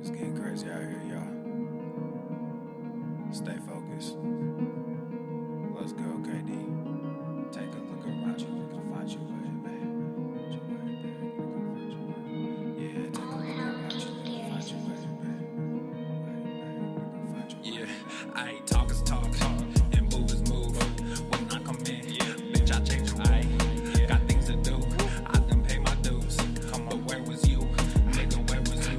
It's getting crazy out here, y'all. Stay focused. Let's go, KD. Take a look around you. We're gonna find your way, babe. Your way, babe. We're gonna find your way. Yeah, take a look around you. We're gonna find your way, babe. We're gonna find your way. Yeah, I ain't talk is talk, and move is move. When I come in, bitch, I change your way. Got things to do, I done pay my dues. But where was you? Nigga, where was you?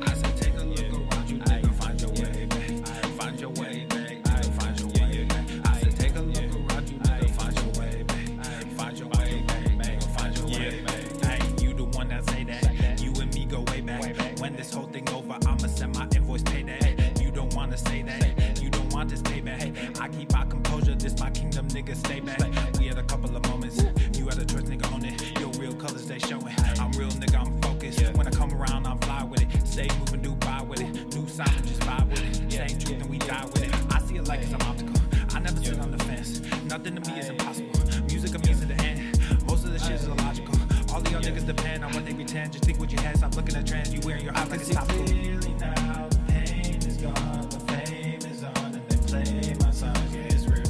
I said take a look around you, nigga, find your way, babe. Find your way, babe. Find your way, babe. I said take a look around you, nigga, find your way, babe. Find your way, babe. Find your way, babe. Hey, you the one that say that. You and me go way back. When this whole thing over, I'ma send my invoice payday. You don't wanna say that. You don't want this payback. I keep my composure, this my kingdom, nigga, stay back. We had a couple of moments, you had a choice, nigga, on it. Your real colors, they showing. I'm real, nigga, I'm focused. When I come around, I'm fly with it. Stay moving, do buy with it. New sound, just vibe with it. Same truth and we die with it. I see it like it's an optical. I never sit on the fence. Nothing to me is impossible. Music of me to the end. Most of the shit is illogical. All of y'all niggas depend on what they pretend. Just think what you had. Stop looking at trends. You wearing your eyes like it's topical. Clearly now, the pain is gone, the fame is on, and they play my songs. Yeah, it's real.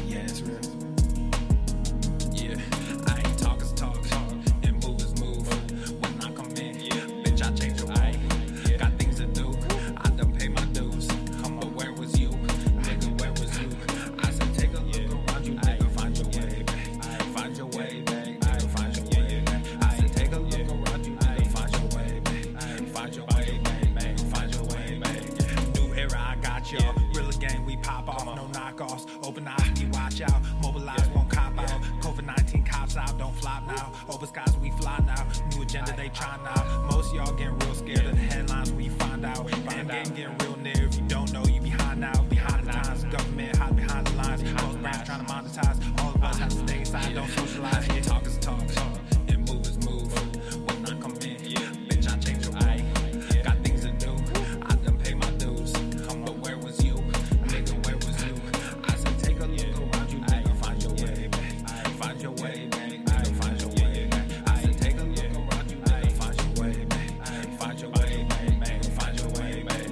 Yeah, it's real. Yeah, I ain't talk is talk, and move is move. When I come in, bitch, I change your way. Got things to do, I done pay my dues. But where was you? Nigga, where was you? I said take a look around you, nigga, find your way, babe. Find your way, babe. Find your way, babe. I said take a look around you, nigga, find your way, babe. Find your way, babe. Find your way, babe. New era, I got y'all. Real gang, we pop off, no knockoffs. Open eyes, we watch out. Mobilize, won't cop out. COVID-19 cops out, don't flop now. Open skies, we fly now. New agenda, they try now. Most y'all getting real scared of the headlines when you find out. End game getting real near. If you don't know, you behind now. Behind the times, government hide behind the lines. Most brands trying to monetize. All of us have to stay inside, don't socialize. Yeah, talk is talk, and move is move. When I come in, bitch, I change your way. Got things to do, I done pay my dues. But where was you? Nigga, where was you? I said take a look around you, nigga, find your way, babe. Find your way, babe. Find your way, babe. I said take a look around you, nigga, find your way, babe. Find your way, babe. Find your way, babe.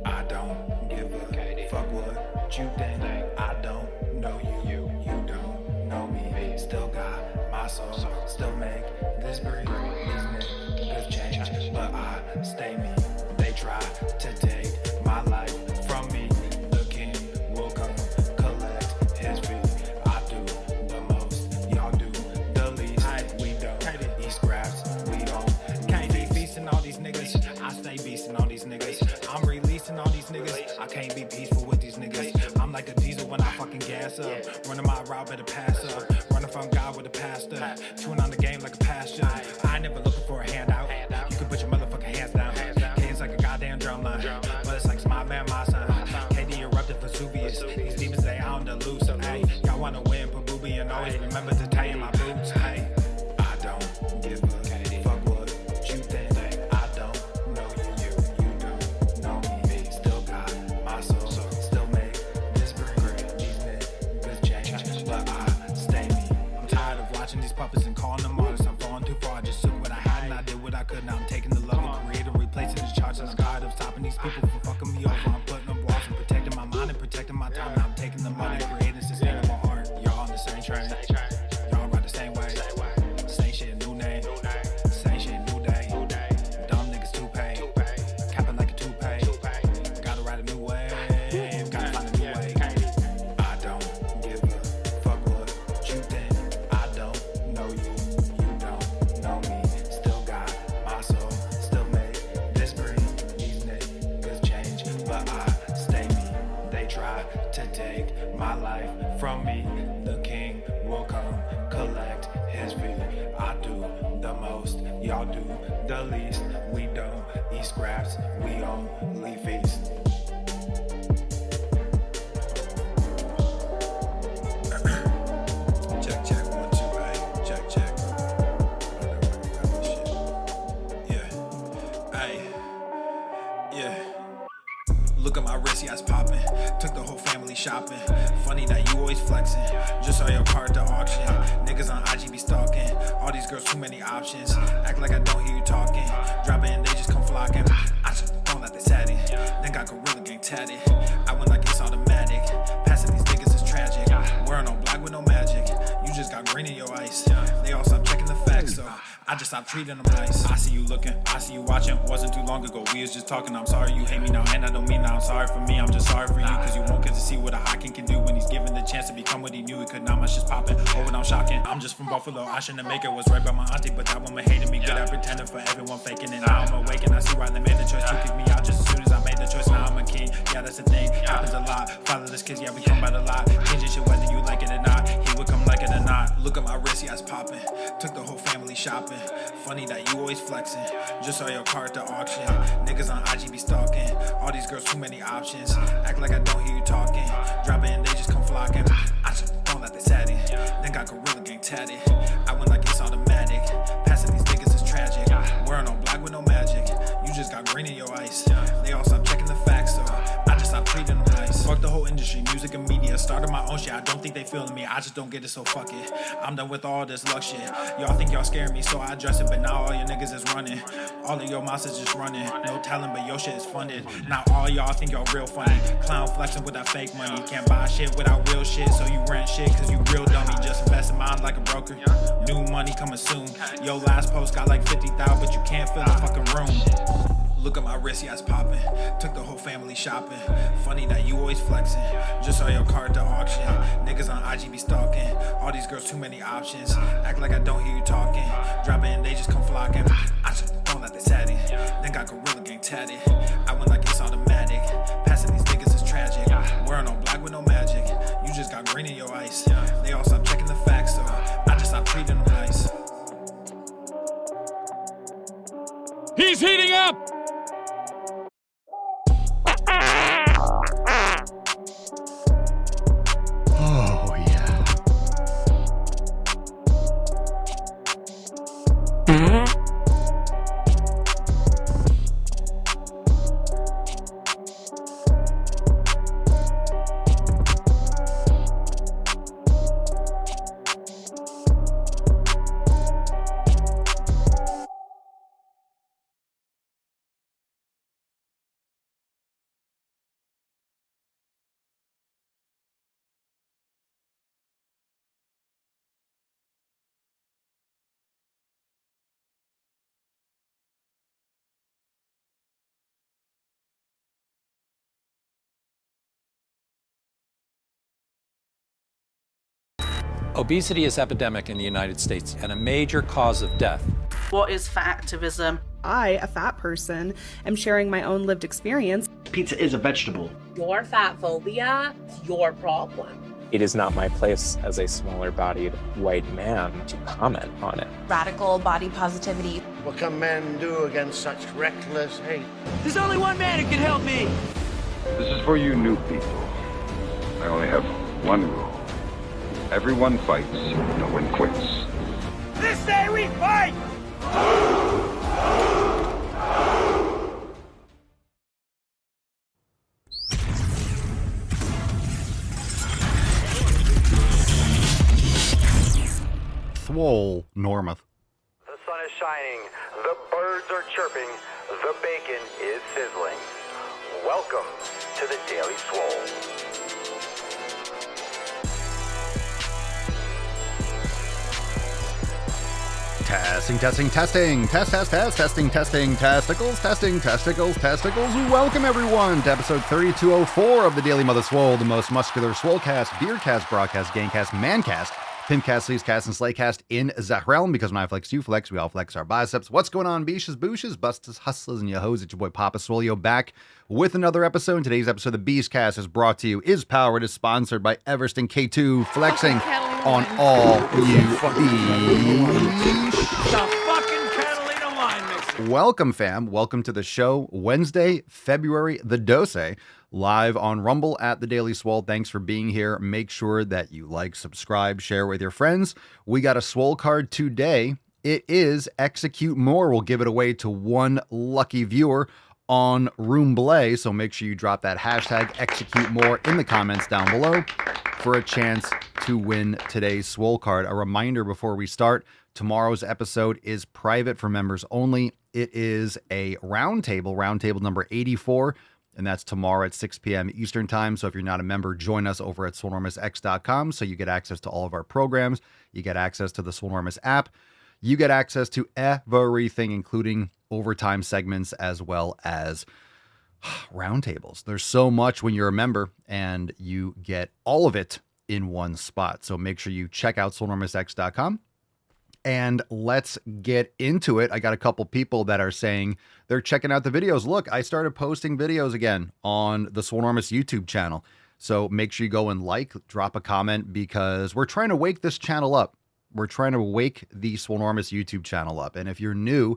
I don't give a fuck what you think. I don't know you, you don't know me. Still got my soul, still make this breathe. These niggas change, but I stay me. They try to take my life from me. The king will come collect his fee. I do the most, y'all do the least. We don't eat scraps, we don't. Can't be feasting all these niggas. I stay beasting all these niggas. I'm releasing all these niggas. I can't be peaceful with these niggas. I'm like a diesel when I fucking gas up. Running my route, better pass up. Running from God with a pastor. Chewing on the game like a pasture. I ain't never looking for a handout. You can put your motherfucking hands down. K's like a goddamn drum line. But it's like it's my band, my son. KD erupted Vesuvius. These demons, they on the loose. Hey, y'all wanna win, put booby and always remember to tie in my boots. Hey, I don't give a fuck what you think. I don't know you, you don't know me. Still got my soul, still make this breathe. These niggas change, but I stay me. I'm tired of watching these puppets and calling them artists. I'm falling too far. I just took what I had and I did what I could. Now I'm taking the love and creating, replacing the charts. I'm tired of stopping these people from fucking me over. I'm putting up walls and protecting my mind and protecting my time. Now I'm taking the money, creating sustainable art. Y'all on the same train. Y'all ride the same way. Same shit, new name. Same shit, new day. Dumb niggas too paid. Capping like a toupee. Gotta ride a new wave. Gotta find a new way. I don't give a fuck what you think. I don't know you. You don't know me. Still got my soul. Still make this breathe. These niggas change, but I stay me. They try to take my life from me. The king will come collect his fee. I do the most, y'all do the least. We don't eat scraps, raps, we only feast. Check, check, 1, 2, hey, check, check. Yeah, hey, yeah. Look at my wrist, yeah, it's poppin'. Took the whole family shopping. Funny that you always flexing. Just saw your car at the auction. Niggas on IG be stalking. All these girls, too many options. Act like I don't hear you talking. Drop it and they just come flocking. I just don't let they sat it. Then got Gorilla Gang tatted. I went like it's automatic. Passing these niggas is tragic. Wearing all black with no magic. You just got green in your ice. They all stop checking the facts, so I just stopped treating them nice. I see you looking, I see you watching. Wasn't too long ago, we was just talking. I'm sorry you hate me now, and I don't mean that I'm sorry for me. I'm just sorry for you, cause you won't get to see what a hot king can do when he's given the chance to become what he knew he could. Now my shit's popping, oh, and I'm shocking. I'm just from Buffalo, I shouldn't make it. Was right by my auntie, but that woman hated me. Good at pretending for everyone faking it. Now I'm awake and I see why they made the choice to kick me out just as soon as I made the choice. Now I'm a king, yeah, that's the thing. Happens a lot. Fatherless kids, yeah, we come by the lot. Changing shit whether you like it or not. He would come like it or not. Look at my wrist, yeah, it's popping. Took the whole family shopping. Funny that you always flexing. Just saw your car at the auction. Niggas on IG be stalking. All these girls, too many options. Act like I don't hear you talking. Drop it and they just come flocking. I just don't let they sat it. Then got Gorilla Gang tatted. I went like it's automatic. Passing these niggas is tragic. Wearing all black with no magic. You just got green in your ice. They all stop checking the facts, so I just stopped treating them nice. Fuck the whole industry, music and media. Started my own shit, I don't think they feeling me. I just don't get it, so fuck it. I'm done with all this luck shit. Y'all think y'all scaring me, so I address it. But now all your niggas is running. All of your monsters just running. No talent, but your shit is funded. Now all y'all think y'all real funny. Clown flexing with that fake money. Can't buy shit without real shit, so you rent shit cause you real dummy. Just invest in mine like a broker. New money coming soon. Your last post got like 50,000, but you can't fill the fucking room. Look at my wrist, yeah, it's popping. Took the whole family shopping. Funny that you always flexing. Just saw your car at the auction. Niggas on IG be stalking. All these girls, too many options. Act like I don't hear you talking. Drop it and they just come flocking. I just don't let they sat it. Then got Gorilla Gang tatted. I went like it's automatic. Passing these niggas is tragic. Wearing all black with no magic. You just got green in your ice. They all stop checking the facts, so I just stopped treating them nice. He's heating up! Oh, yeah. Obesity is epidemic in the United States and a major cause of death. What is fat activism? I, a fat person, am sharing my own lived experience. Pizza is a vegetable. Your fat phobia is your problem. It is not my place as a smaller-bodied white man to comment on it. Radical body positivity. What can men do against such reckless hate? There's only one man who can help me. This is for you new people. I only have one rule. Everyone fights, no one quits. This day we fight! Swole, Normuth. The sun is shining, the birds are chirping, the bacon is sizzling. Welcome to the Daily Swole. Testing. Testing, testicles. Welcome, everyone, to episode 3204 of the Daily Mother Swole, the most muscular Swolecast, Beercast, Broadcast, Gangcast, Mancast, Pimpcast, Sleazecast, and Slaycast in that realm, because when I flex, you flex, we all flex our biceps. What's going on, beaches, booshes, bustas, hustlers, and yo hoes? It's your boy Papa Swolio back with another episode. Today's episode of the Beastcast is brought to you, is powered, is sponsored by Everston K2, flexing on all you bees. The fucking Catalina wine mixer. Welcome, fam. Welcome to the show. Wednesday, February the Dose, live on Rumble at the Daily Swole. Thanks for being here. Make sure that you like, subscribe, share with your friends. We got a Swole card today. It is Execute More. We'll give it away to one lucky viewer on Roomblay. So make sure you drop that hashtag Execute More in the comments down below for a chance to win today's Swole card. A reminder before we start, tomorrow's episode is private for members only. It is a roundtable number 84, and that's tomorrow at 6 p.m. Eastern time. So if you're not a member, join us over at swolenormousx.com so you get access to all of our programs. You get access to the Swolenormous app. You get access to everything, including overtime segments as well as roundtables. There's so much when you're a member, and you get all of it in one spot. So make sure you check out swolenormousx.com. And let's get into it. I got a couple people that are saying they're checking out the videos. Look, I started posting videos again on the Swolenormous YouTube channel. So make sure you go and drop a comment, because we're trying to wake this channel up. We're trying to wake the Swolenormous YouTube channel up. And if you're new,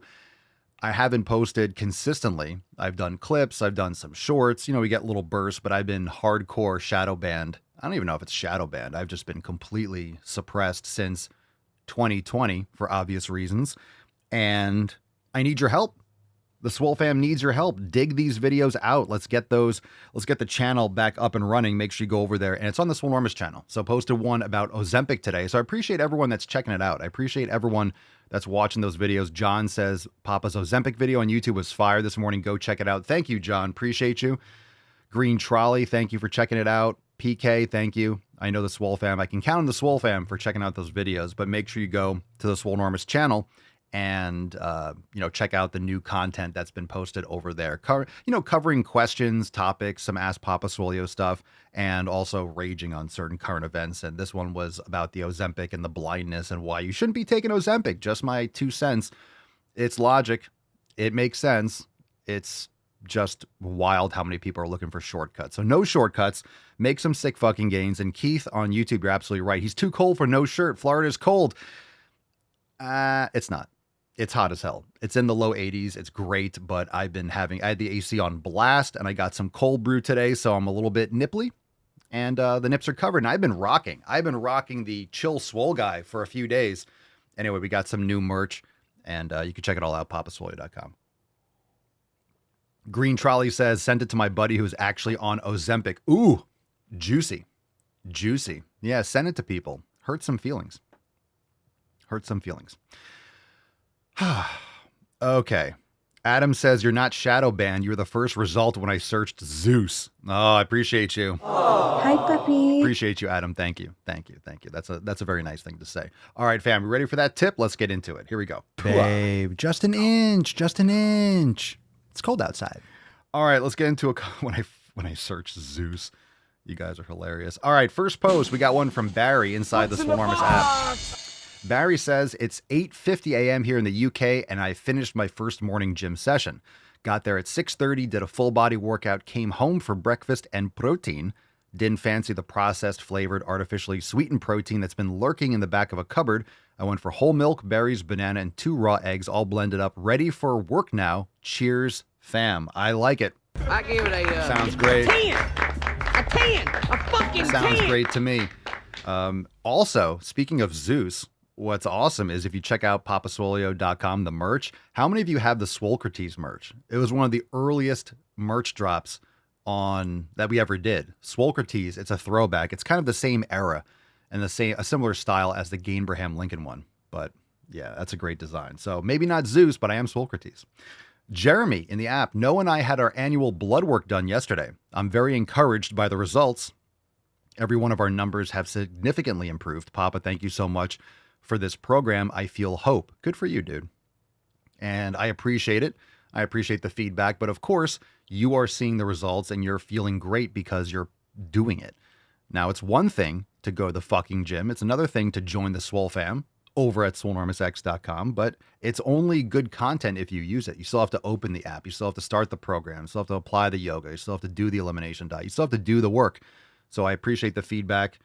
I haven't posted consistently. I've done clips. I've done some shorts. We get little bursts, but I've been hardcore shadow banned. I don't even know if it's shadow banned. I've just been completely suppressed since 2020 for obvious reasons, and I need your help. The Swole fam needs your help. Dig these videos out. Let's get the channel back up and running. Make sure you go over there, and it's on the Swolenormous channel. So I posted one about Ozempic today. So I appreciate everyone that's checking it out. I appreciate everyone that's watching those videos. John says Papa's Ozempic video on YouTube was fire this morning. Go check it out. Thank you, John. Appreciate you. Green Trolley, thank you for checking it out. PK, thank you. I know the Swole fam. I can count on the Swole fam for checking out those videos, but make sure you go to the Swolenormous channel and, check out the new content that's been posted over there. Covering questions, topics, some Ask Papa Swolio stuff, and also raging on certain current events. And this one was about the Ozempic and the blindness and why you shouldn't be taking Ozempic. Just my 2 cents. It's logic. It makes sense. It's just wild how many people are looking for shortcuts. So no shortcuts. Make some sick fucking gains. And Keith on YouTube, you're absolutely right. He's too cold for no shirt. Florida's cold. It's not. It's hot as hell. It's in the low 80s. It's great, but I had the AC on blast, and I got some cold brew today, so I'm a little bit nipply, and the nips are covered. And I've been rocking the Chill Swole guy for a few days. Anyway, we got some new merch, and you can check it all out, papaswolio.com. Green Trolley says, send it to my buddy who's actually on Ozempic. Ooh, juicy. Yeah, send it to people. Hurt some feelings. Okay. Adam says, you're not shadow banned. You're the first result when I searched Zeus. Oh, I appreciate you. Hi, puppy. Appreciate you, Adam. Thank you. That's a very nice thing to say. All right, fam, you ready for that tip? Let's get into it. Here we go. Babe, just an inch. It's cold outside. All right, let's get into when I search Zeus. You guys are hilarious. All right, first post. We got one from Barry inside the Swolenormous app. Barry says, it's 8:50 a.m. here in the UK, and I finished my first morning gym session. Got there at 6:30, did a full body workout, came home for breakfast and protein. Didn't fancy the processed, flavored, artificially sweetened protein that's been lurking in the back of a cupboard. I went for whole milk, berries, banana, and 2 raw eggs, all blended up, ready for work now. Cheers, fam. I like it. I give it a... Sounds great. A 10! A fucking 10! Sounds great to me. Also, speaking of Zeus, what's awesome is if you check out papaswolio.com, the merch, how many of you have the Swolcrates merch? It was one of the earliest merch drops that we ever did. Swolcrates, it's a throwback. It's kind of the same era and a similar style as the Gainbraham Lincoln one. But yeah, that's a great design. So maybe not Zeus, but I am Swolcrates. Jeremy in the app, Noah and I had our annual blood work done yesterday. I'm very encouraged by the results. Every one of our numbers have significantly improved. Papa, thank you so much for this program. I feel hope. Good for you, dude. And I appreciate it. I appreciate the feedback. But of course, you are seeing the results and you're feeling great because you're doing it. Now, it's one thing to go to the fucking gym. It's another thing to join the Swole fam over at swolenormousx.com, but it's only good content if you use it. You still have to open the app. You still have to start the program. You still have to apply the yoga. You still have to do the elimination diet. You still have to do the work. So I appreciate the feedback.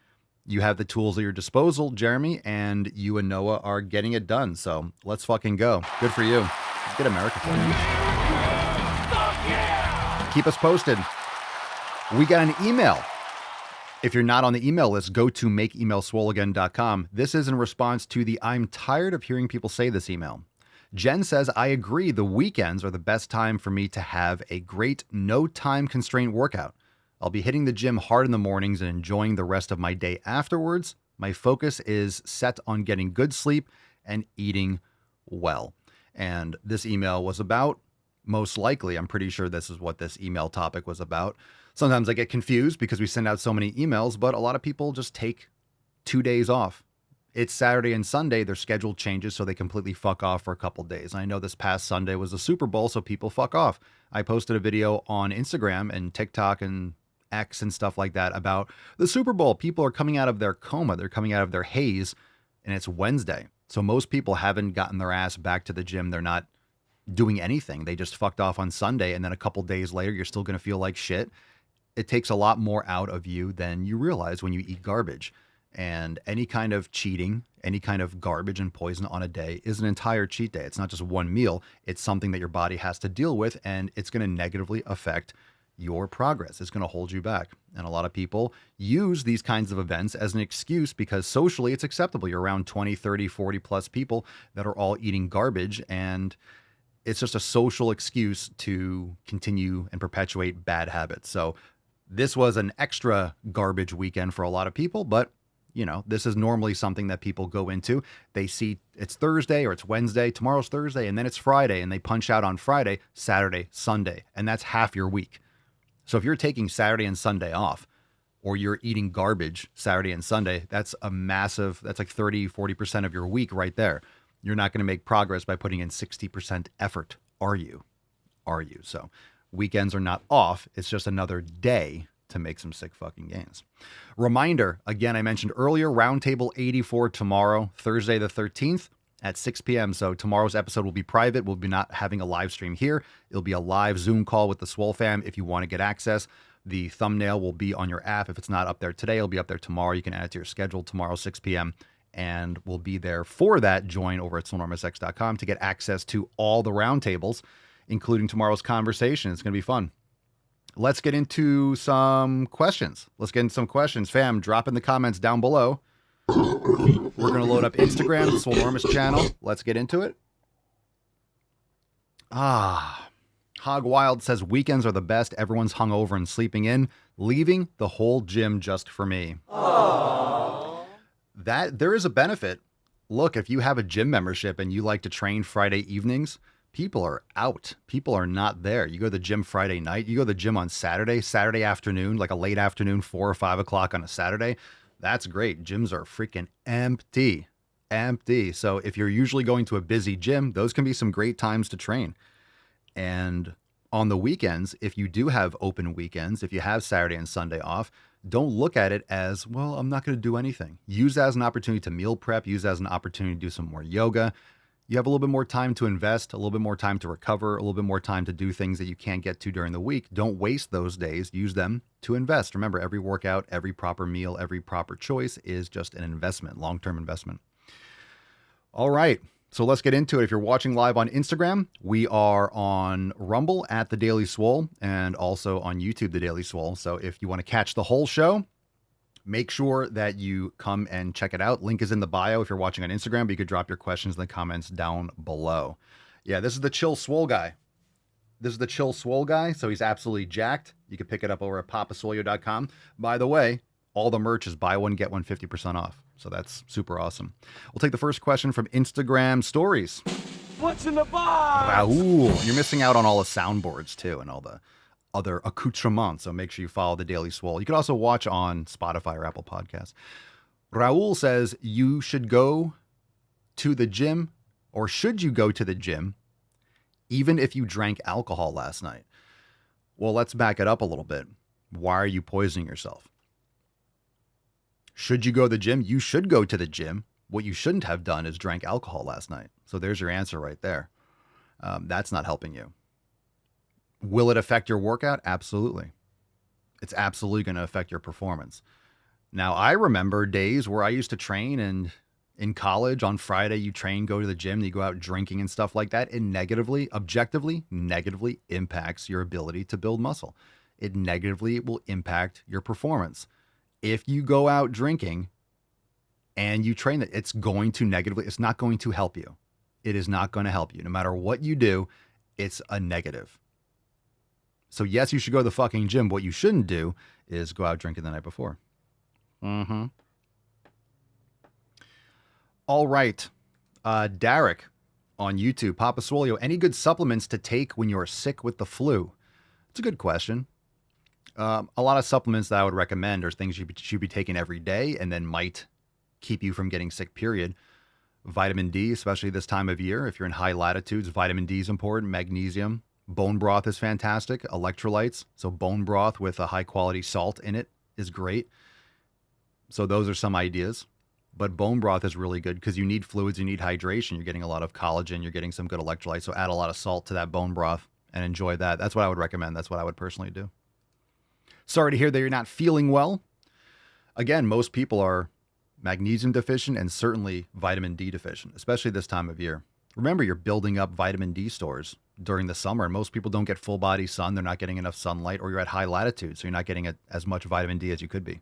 You have the tools at your disposal, Jeremy, and you and Noah are getting it done. So let's fucking go. Good for you. Get America for you. Keep us posted. We got an email. If you're not on the email list, go to makeemailswoleagain.com. This is in response to the I'm tired of hearing people say this email. Jen says, I agree the weekends are the best time for me to have a great no time constraint workout. I'll be hitting the gym hard in the mornings and enjoying the rest of my day afterwards. My focus is set on getting good sleep and eating well. And this email was about, most likely, I'm pretty sure this is what this email topic was about. Sometimes I get confused because we send out so many emails, but a lot of people just take 2 days off. It's Saturday and Sunday, their schedule changes, so they completely fuck off for a couple days. I know this past Sunday was the Super Bowl, so people fuck off. I posted a video on Instagram and TikTok and X and stuff like that about the Super Bowl. People are coming out of their coma. They're coming out of their haze, and it's Wednesday. So most people haven't gotten their ass back to the gym. They're not doing anything. They just fucked off on Sunday, and then a couple days later, you're still going to feel like shit. It takes a lot more out of you than you realize when you eat garbage. And any kind of cheating, any kind of garbage and poison on a day is an entire cheat day. It's not just one meal. It's something that your body has to deal with, and it's going to negatively affect your progress. It's going to hold you back. And a lot of people use these kinds of events as an excuse because socially it's acceptable. You're around 20, 30, 40 plus people that are all eating garbage, and it's just a social excuse to continue and perpetuate bad habits. So this was an extra garbage weekend for a lot of people, but you know, this is normally something that people go into. They see it's Thursday or it's Wednesday, tomorrow's Thursday, and then it's Friday, and they punch out on Friday, Saturday, Sunday, and that's half your week. So if you're taking Saturday and Sunday off, or you're eating garbage Saturday and Sunday, that's like 30, 40% of your week right there. You're not going to make progress by putting in 60% effort, are you? So weekends are not off. It's just another day to make some sick fucking gains. Reminder, again, I mentioned earlier, Roundtable 84 tomorrow, Thursday the 13th at 6 p.m. So tomorrow's episode will be private. We'll be not having a live stream here. It'll be a live Zoom call with the Swole fam if you want to get access. The thumbnail will be on your app. If it's not up there today, it'll be up there tomorrow. You can add it to your schedule tomorrow, 6 p.m. And we'll be there for that. Join over at swolenormousx.com to get access to all the roundtables, including tomorrow's conversation. It's going to be fun. Let's get into some questions. Fam, drop in the comments down below. We're going to load up Instagram, the Swolenormous channel. Let's get into it. Hog Wild says, weekends are the best. Everyone's hungover and sleeping in, leaving the whole gym just for me. Aww. That there is a benefit. Look, if you have a gym membership and you like to train Friday evenings, people are out. People are not there. You go to the gym Friday night. You go to the gym on Saturday afternoon, like a late afternoon, 4 or 5 o'clock on a Saturday. That's great. Gyms are freaking empty. So if you're usually going to a busy gym, those can be some great times to train. And on the weekends, if you do have open weekends, if you have Saturday and Sunday off, don't look at it as, well, I'm not going to do anything. Use that as an opportunity to meal prep. Use that as an opportunity to do some more yoga. You have a little bit more time to invest, a little bit more time to recover, a little bit more time to do things that you can't get to during the week. Don't waste those days. Use them to invest. Remember, every workout, every proper meal, every proper choice is just an investment, long-term investment. All right, so let's get into it. If you're watching live on Instagram, we are on Rumble at The Daily Swole and also on YouTube, The Daily Swole. So if you want to catch the whole show, make sure that you come and check it out. Link is in the bio if you're watching on Instagram, but you could drop your questions in the comments down below. Yeah, this is the Chill Swole guy. So he's absolutely jacked. You can pick it up over at papasolio.com. By the way, all the merch is buy one, get one 50% off. So that's super awesome. We'll take the first question from Instagram stories. What's in the box? Raul, you're missing out on all the soundboards too and all the other accoutrements. So make sure you follow The Daily Swole. You can also watch on Spotify or Apple Podcasts. Raul says you should go to the gym, or should you go to the gym even if you drank alcohol last night? Well, let's back it up a little bit. Why are you poisoning yourself? Should you go to the gym? You should go to the gym. What you shouldn't have done is drank alcohol last night. So there's your answer right there. That's not helping you. Will it affect your workout? Absolutely. It's absolutely going to affect your performance. Now, I remember days where I used to train, and in college on Friday, you train, go to the gym, you go out drinking and stuff like that. It objectively negatively impacts your ability to build muscle. It negatively will impact your performance. If you go out drinking and you train, that it's not going to help you. It is not going to help you. No matter what you do, it's a negative. So yes, you should go to the fucking gym. What you shouldn't do is go out drinking the night before. All right. Derek on YouTube, Papa Swolio, any good supplements to take when you're sick with the flu? It's a good question. A lot of supplements that I would recommend are things you should be taking every day and then might keep you from getting sick, period. Vitamin D, especially this time of year. If you're in high latitudes, vitamin D is important. Magnesium. Bone broth is fantastic. Electrolytes. So bone broth with a high quality salt in it is great. So those are some ideas. But bone broth is really good because you need fluids, you need hydration. You're getting a lot of collagen, you're getting some good electrolytes. So add a lot of salt to that bone broth and enjoy that. That's what I would recommend. That's what I would personally do. Sorry to hear that you're not feeling well. Again, most people are magnesium deficient and certainly vitamin D deficient, especially this time of year. Remember, you're building up vitamin D stores during the summer, and most people don't get full body sun. They're not getting enough sunlight, or you're at high latitude, so you're not getting as much vitamin D as you could be.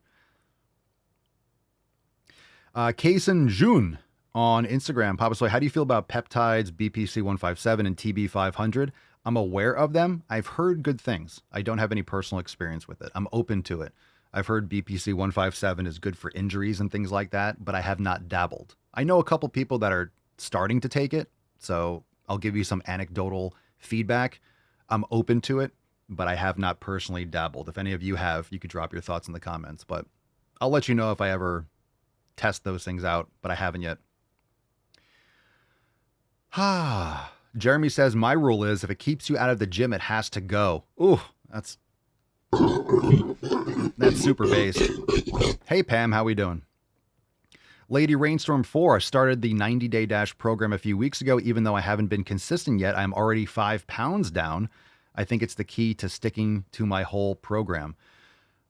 Kaysen Jun on Instagram, Papa Soy, how do you feel about peptides, BPC 157 and TB 500? I'm aware of them. I've heard good things. I don't have any personal experience with it. I'm open to it. I've heard BPC 157 is good for injuries and things like that, but I have not dabbled. I know a couple people that are starting to take it, so I'll give you some anecdotal feedback. I'm open to it, but I have not personally dabbled. If any of you have, you could drop your thoughts in the comments, but I'll let you know if I ever test those things out, but I haven't yet. Jeremy says, my rule is if it keeps you out of the gym, it has to go. Ooh, that's super based. Hey, Pam, how we doing? Lady Rainstorm 4, I started the 90-day dash program a few weeks ago. Even though I haven't been consistent yet, I'm already 5 pounds down. I think it's the key to sticking to my whole program.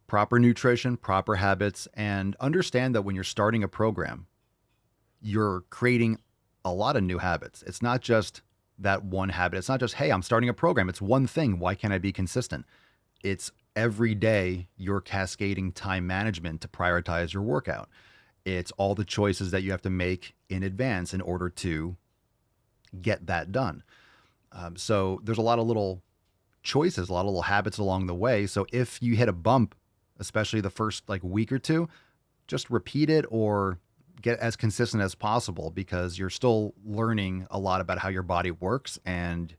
Proper nutrition, proper habits, and understand that when you're starting a program, you're creating a lot of new habits. It's not just that one habit. It's not just, hey, I'm starting a program. It's one thing. Why can't I be consistent? It's every day you're cascading time management to prioritize your workout. It's all the choices that you have to make in advance in order to get that done. So there's a lot of little choices, a lot of little habits along the way. So if you hit a bump, especially the first week or two, just repeat it or get as consistent as possible, because you're still learning a lot about how your body works. And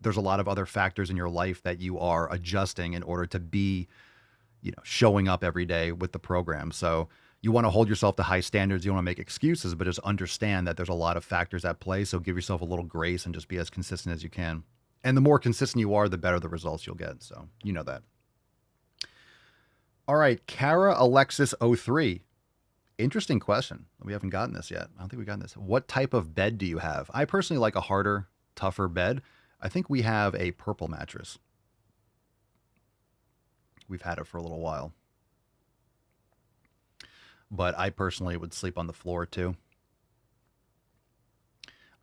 there's a lot of other factors in your life that you are adjusting in order to be, showing up every day with the program. So you want to hold yourself to high standards. You don't want to make excuses, but just understand that there's a lot of factors at play. So give yourself a little grace and just be as consistent as you can. And the more consistent you are, the better the results you'll get. So you know that. All right, Kara Alexis 03. Interesting question. We haven't gotten this yet. I don't think we've gotten this. What type of bed do you have? I personally like a harder, tougher bed. I think we have a purple mattress. We've had it for a little while. But I personally would sleep on the floor too.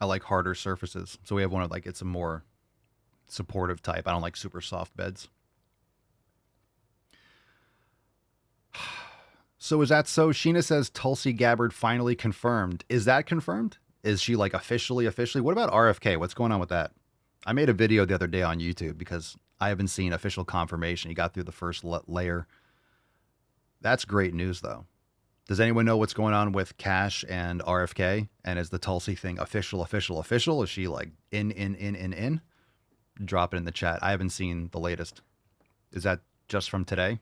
I like harder surfaces. So we have one of it's a more supportive type. I don't like super soft beds. So is that so? Sheena says Tulsi Gabbard finally confirmed. Is that confirmed? Is she officially? What about RFK? What's going on with that? I made a video the other day on YouTube because I haven't seen official confirmation. He got through the first layer. That's great news though. Does anyone know what's going on with Cash and RFK? And is the Tulsi thing official? Is she in? Drop it in the chat. I haven't seen the latest. Is that just from today?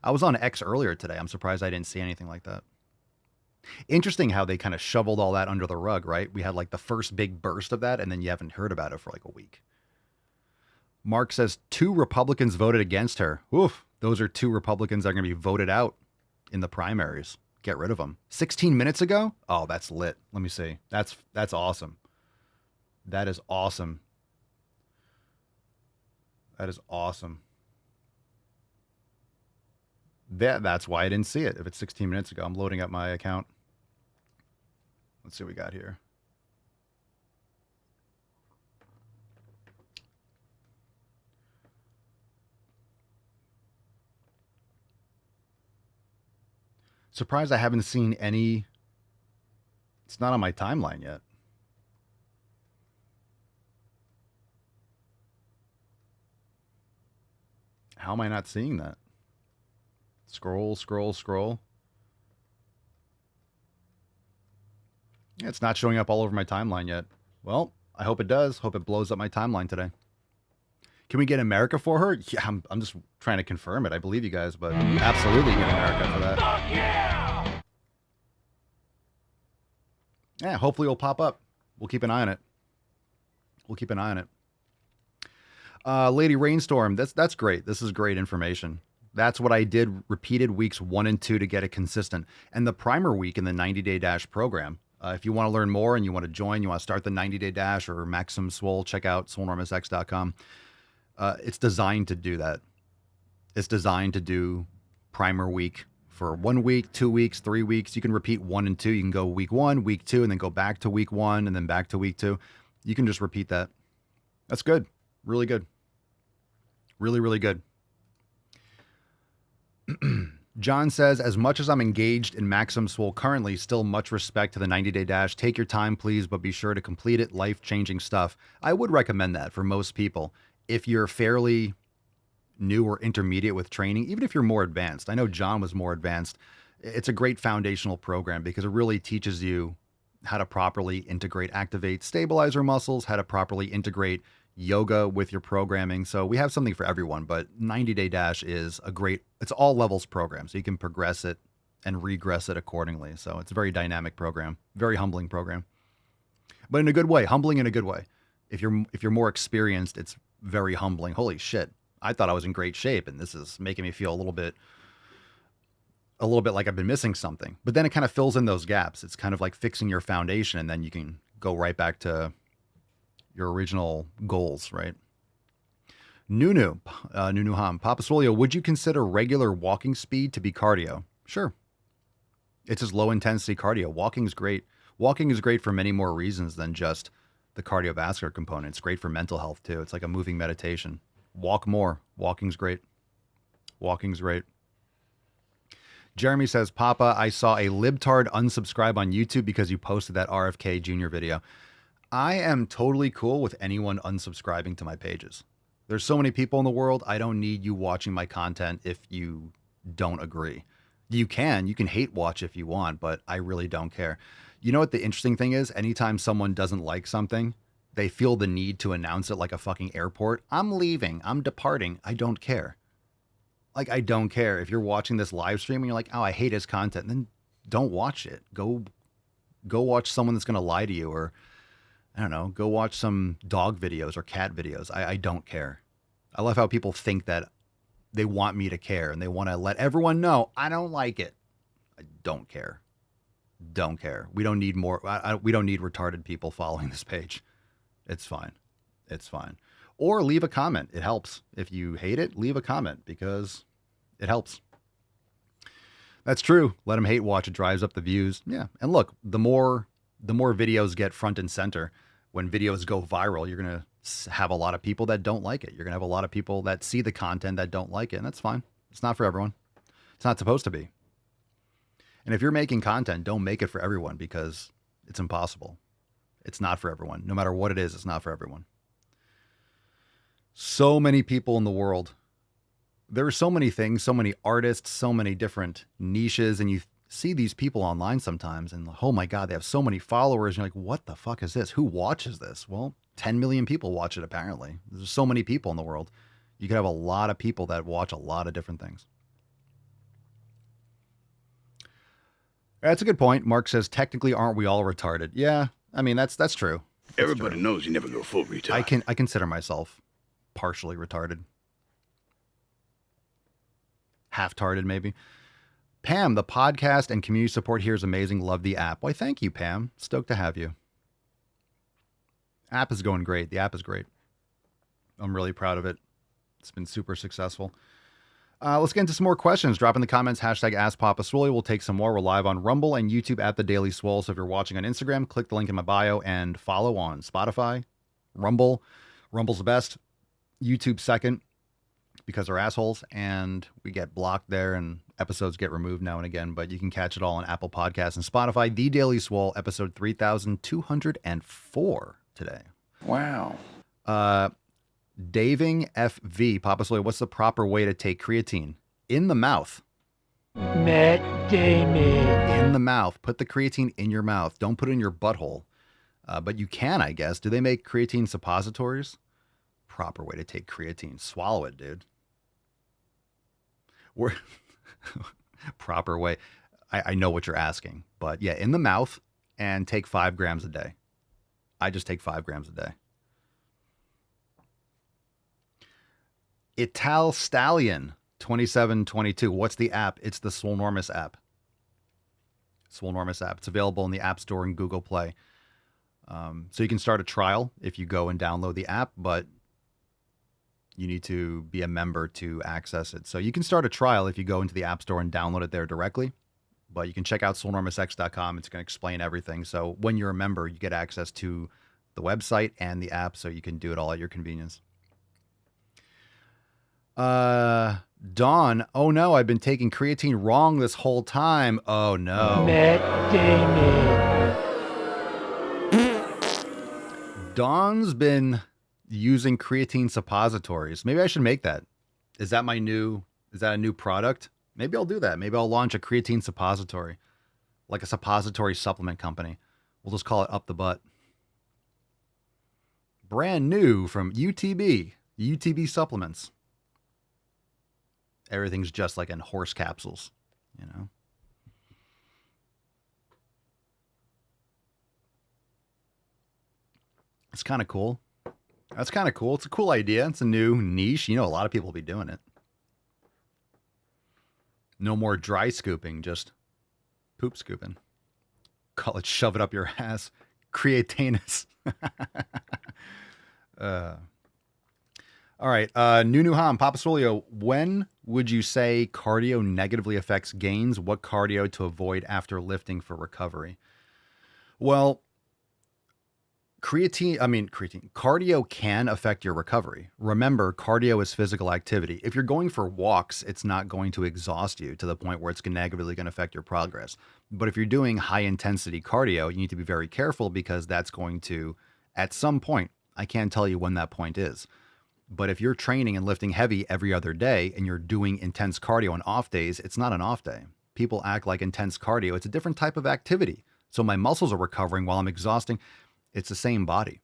I was on X earlier today. I'm surprised I didn't see anything like that. Interesting how they kind of shoveled all that under the rug, right? We had the first big burst of that, and then you haven't heard about it for a week. Mark says 2 Republicans voted against her. Oof, those are 2 Republicans that are going to be voted out in the primaries. Get rid of them. 16 minutes ago? Oh, that's lit. Let me see. That's awesome. That is awesome. That is awesome. That's why I didn't see it. If it's 16 minutes ago, I'm loading up my account. Let's see what we got here. Surprised I haven't seen any. It's not on my timeline yet. How am I not seeing that? Scroll, scroll, scroll. Yeah, it's not showing up all over my timeline yet. Well, I hope it does. Hope it blows up my timeline today. Can we get America for her? Yeah, I'm just trying to confirm it. I believe you guys, but absolutely get America for that. Fuck yeah! Yeah, hopefully it'll pop up. We'll keep an eye on it. We'll keep an eye on it. Lady Rainstorm, that's great. This is great information. That's what I did repeated weeks 1 and 2 to get it consistent. And the primer week in the 90-day dash program. If you want to learn more and you want to join, you want to start the 90-day dash or Maximum Swole, check out swolenormousx.com. It's designed to do that. It's designed to do primer week for 1 week, 2 weeks, 3 weeks. You can repeat 1 and 2. You can go week 1, week 2, and then go back to week 1 and then back to week 2. You can just repeat that. That's good. Really good. Really, really good. John says, as much as I'm engaged in Maximum Swole currently, still much respect to the 90-day dash. Take your time, please, but be sure to complete it. Life-changing stuff. I would recommend that for most people. If you're fairly new or intermediate with training, even if you're more advanced. I know John was more advanced. It's a great foundational program because it really teaches you how to properly integrate, activate, stabilizer muscles, how to properly integrate yoga with your programming. So we have something for everyone, but 90-day dash is a great, it's all levels program. So you can progress it and regress it accordingly. So it's a very dynamic program, very humbling program, but in a good way, humbling in a good way. If you're more experienced, it's very humbling. Holy shit. I thought I was in great shape and this is making me feel a little bit like I've been missing something, but then it kind of fills in those gaps. It's kind of like fixing your foundation and then you can go right back to your original goals, right? Nunu Ham, Papa Swolio, would you consider regular walking speed to be cardio? Sure. It's just low intensity cardio. Walking is great. Walking is great for many more reasons than just the cardiovascular component. It's great for mental health too. It's like a moving meditation. Walk more. Walking's great. Walking's great. Jeremy says, Papa, I saw a libtard unsubscribe on YouTube because you posted that RFK Jr. video. I am totally cool with anyone unsubscribing to my pages. There's so many people in the world. I don't need you watching my content if you don't agree. You can hate watch if you want, but I really don't care. You know what the interesting thing is? Anytime someone doesn't like something, they feel the need to announce it like a fucking airport. I'm leaving. I'm departing. I don't care. Like, I don't care. If you're watching this live stream and you're like, oh, I hate his content, then don't watch it. Go watch someone that's going to lie to you, or I don't know, go watch some dog videos or cat videos. I don't care. I love how people think that they want me to care and they want to let everyone know I don't like it. I don't care. Don't care. We don't need more. We don't need retarded people following this page. It's fine. It's fine. Or leave a comment. It helps. If you hate it, leave a comment because it helps. That's true. Let them hate watch. It drives up the views. Yeah. And look, the more videos get front and center, when videos go viral, you're going to have a lot of people that don't like it. You're going to have a lot of people that see the content that don't like it. And that's fine. It's not for everyone. It's not supposed to be. And if you're making content, don't make it for everyone because it's impossible. It's not for everyone. No matter what it is, it's not for everyone. So many people in the world. There are so many things, so many artists, so many different niches. And you see these people online sometimes and oh my God, they have so many followers. And you're like, what the fuck is this? Who watches this? Well, 10 million people watch it apparently. There's so many people in the world. You could have a lot of people that watch a lot of different things. That's a good point. Mark says, technically, aren't we all retarded? Yeah, I mean, that's true. Everybody knows you never go full retard. I consider myself partially retarded. Half-tarded, maybe. Pam, the podcast and community support here is amazing. Love the app. Why, thank you, Pam. Stoked to have you. App is going great. The app is great. I'm really proud of it. It's been super successful. Let's get into some more questions. Drop in the comments, hashtag AskPapaSwole. We'll take some more. We're live on Rumble and YouTube at The Daily Swole. So if you're watching on Instagram, click the link in my bio and follow on Spotify, Rumble. Rumble's the best. YouTube second because they're assholes and we get blocked there and episodes get removed now and again. But you can catch it all on Apple Podcasts and Spotify. The Daily Swole, episode 3204 today. Wow. Daving FV, Papa Swole, what's the proper way to take creatine? In the mouth. Matt Damon. In the mouth. Put the creatine in your mouth. Don't put it in your butthole. But you can, I guess. Do they make creatine suppositories? Proper way to take creatine. Swallow it, dude. Proper way. I know what you're asking. But yeah, in the mouth and take 5 grams a day. I just take 5 grams a day. Ital Stallion 2722. What's the app? It's the Swolenormous app. Swolenormous app. It's available in the App Store and Google Play. So you can start a trial if you go and download the app, but you need to be a member to access it. So you can start a trial if you go into the App Store and download it there directly, but you can check out swolenormousx.com. It's going to explain everything. So when you're a member, you get access to the website and the app, so you can do it all at your convenience. Dawn, oh no, I've been taking creatine wrong this whole time. Oh no. Matt Damon. Dawn's been using creatine suppositories. Maybe I should make that. Is that a new product? Maybe I'll do that. Maybe I'll launch a creatine suppository, like a suppository supplement company. We'll just call it Up the Butt. Brand new from UTB, UTB supplements. Everything's just like in horse capsules, you know? It's kind of cool. That's kind of cool. It's a cool idea. It's a new niche. You know, a lot of people will be doing it. No more dry scooping, just poop scooping. Call it shove it up your ass. Creatinous. All right. Nunu Ham, Papa Swolio, when would you say cardio negatively affects gains? What cardio to avoid after lifting for recovery? Well, cardio can affect your recovery. Remember, cardio is physical activity. If you're going for walks, it's not going to exhaust you to the point where it's negatively going to affect your progress. But if you're doing high intensity cardio, you need to be very careful because that's going to, at some point, I can't tell you when that point is. But if you're training and lifting heavy every other day and you're doing intense cardio on off days, it's not an off day. People act like intense cardio. It's a different type of activity. So my muscles are recovering while I'm exhausting. It's the same body.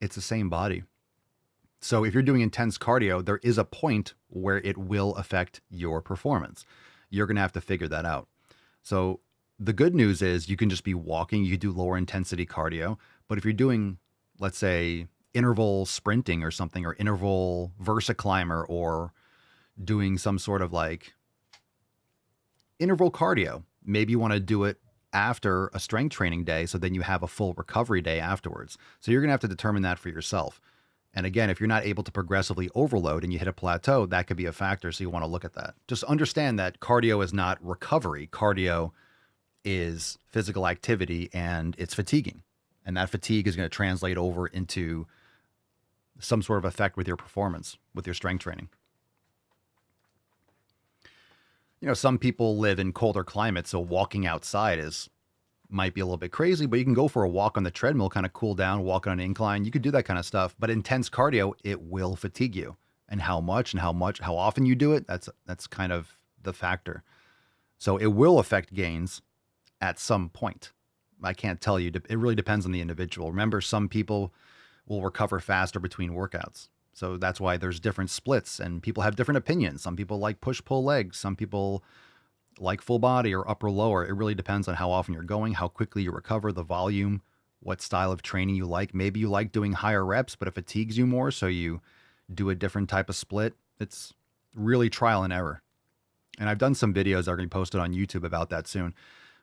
It's the same body. So if you're doing intense cardio, there is a point where it will affect your performance. You're going to have to figure that out. So the good news is you can just be walking. You do lower intensity cardio. But if you're doing, let's say, interval sprinting or something, or interval VersaClimber, or doing some sort of like interval cardio, maybe you want to do it after a strength training day, so then you have a full recovery day afterwards. So you're going to have to determine that for yourself. And again, if you're not able to progressively overload and you hit a plateau, that could be a factor. So you want to look at that. Just understand that cardio is not recovery. Cardio is physical activity and it's fatiguing. And that fatigue is going to translate over into some sort of effect with your performance, with your strength training. You know, some people live in colder climates, so walking outside might be a little bit crazy, but you can go for a walk on the treadmill, kind of cool down, walk on an incline. You could do that kind of stuff, but intense cardio, it will fatigue you. And how often you do it, that's kind of the factor. So it will affect gains at some point. I can't tell you. It really depends on the individual. Remember, some people will recover faster between workouts. So that's why there's different splits and people have different opinions. Some people like push-pull legs. Some people like full body or upper lower. It really depends on how often you're going, how quickly you recover, the volume, what style of training you like. Maybe you like doing higher reps, but it fatigues you more, so you do a different type of split. It's really trial and error. And I've done some videos that are going to be posted on YouTube about that soon,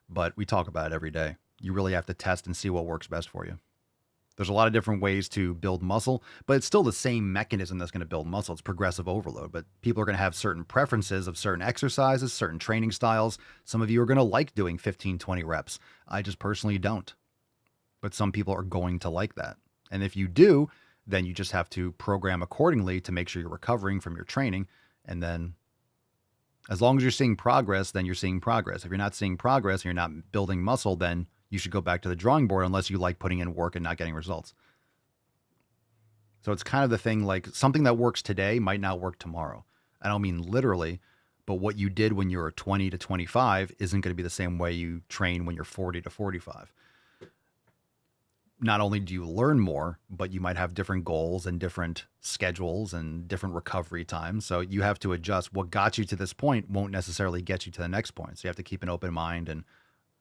but we talk about it every day. You really have to test and see what works best for you. There's a lot of different ways to build muscle, but it's still the same mechanism that's going to build muscle. It's progressive overload, but people are going to have certain preferences of certain exercises, certain training styles. Some of you are going to like doing 15, 20 reps. I just personally don't, but some people are going to like that. And if you do, then you just have to program accordingly to make sure you're recovering from your training. And then as long as you're seeing progress, then you're seeing progress. If you're not seeing progress and you're not building muscle, then you should go back to the drawing board unless you like putting in work and not getting results. So it's kind of the thing, like something that works today might not work tomorrow. I don't mean literally, but what you did when you were 20 to 25 isn't going to be the same way you train when you're 40 to 45. Not only do you learn more, but you might have different goals and different schedules and different recovery times. So you have to adjust. What got you to this point won't necessarily get you to the next point. So you have to keep an open mind and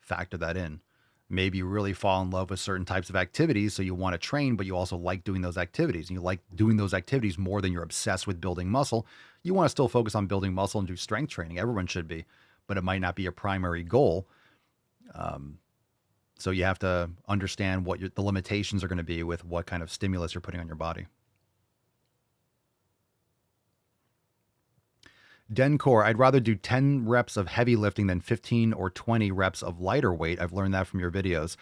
factor that in. Maybe you really fall in love with certain types of activities, so you want to train, but you also like doing those activities. And you like doing those activities more than you're obsessed with building muscle. You want to still focus on building muscle and do strength training. Everyone should be, but it might not be your primary goal. So you have to understand what the limitations are going to be with what kind of stimulus you're putting on your body. Dencor, I'd rather do 10 reps of heavy lifting than 15 or 20 reps of lighter weight. I've learned that from your videos.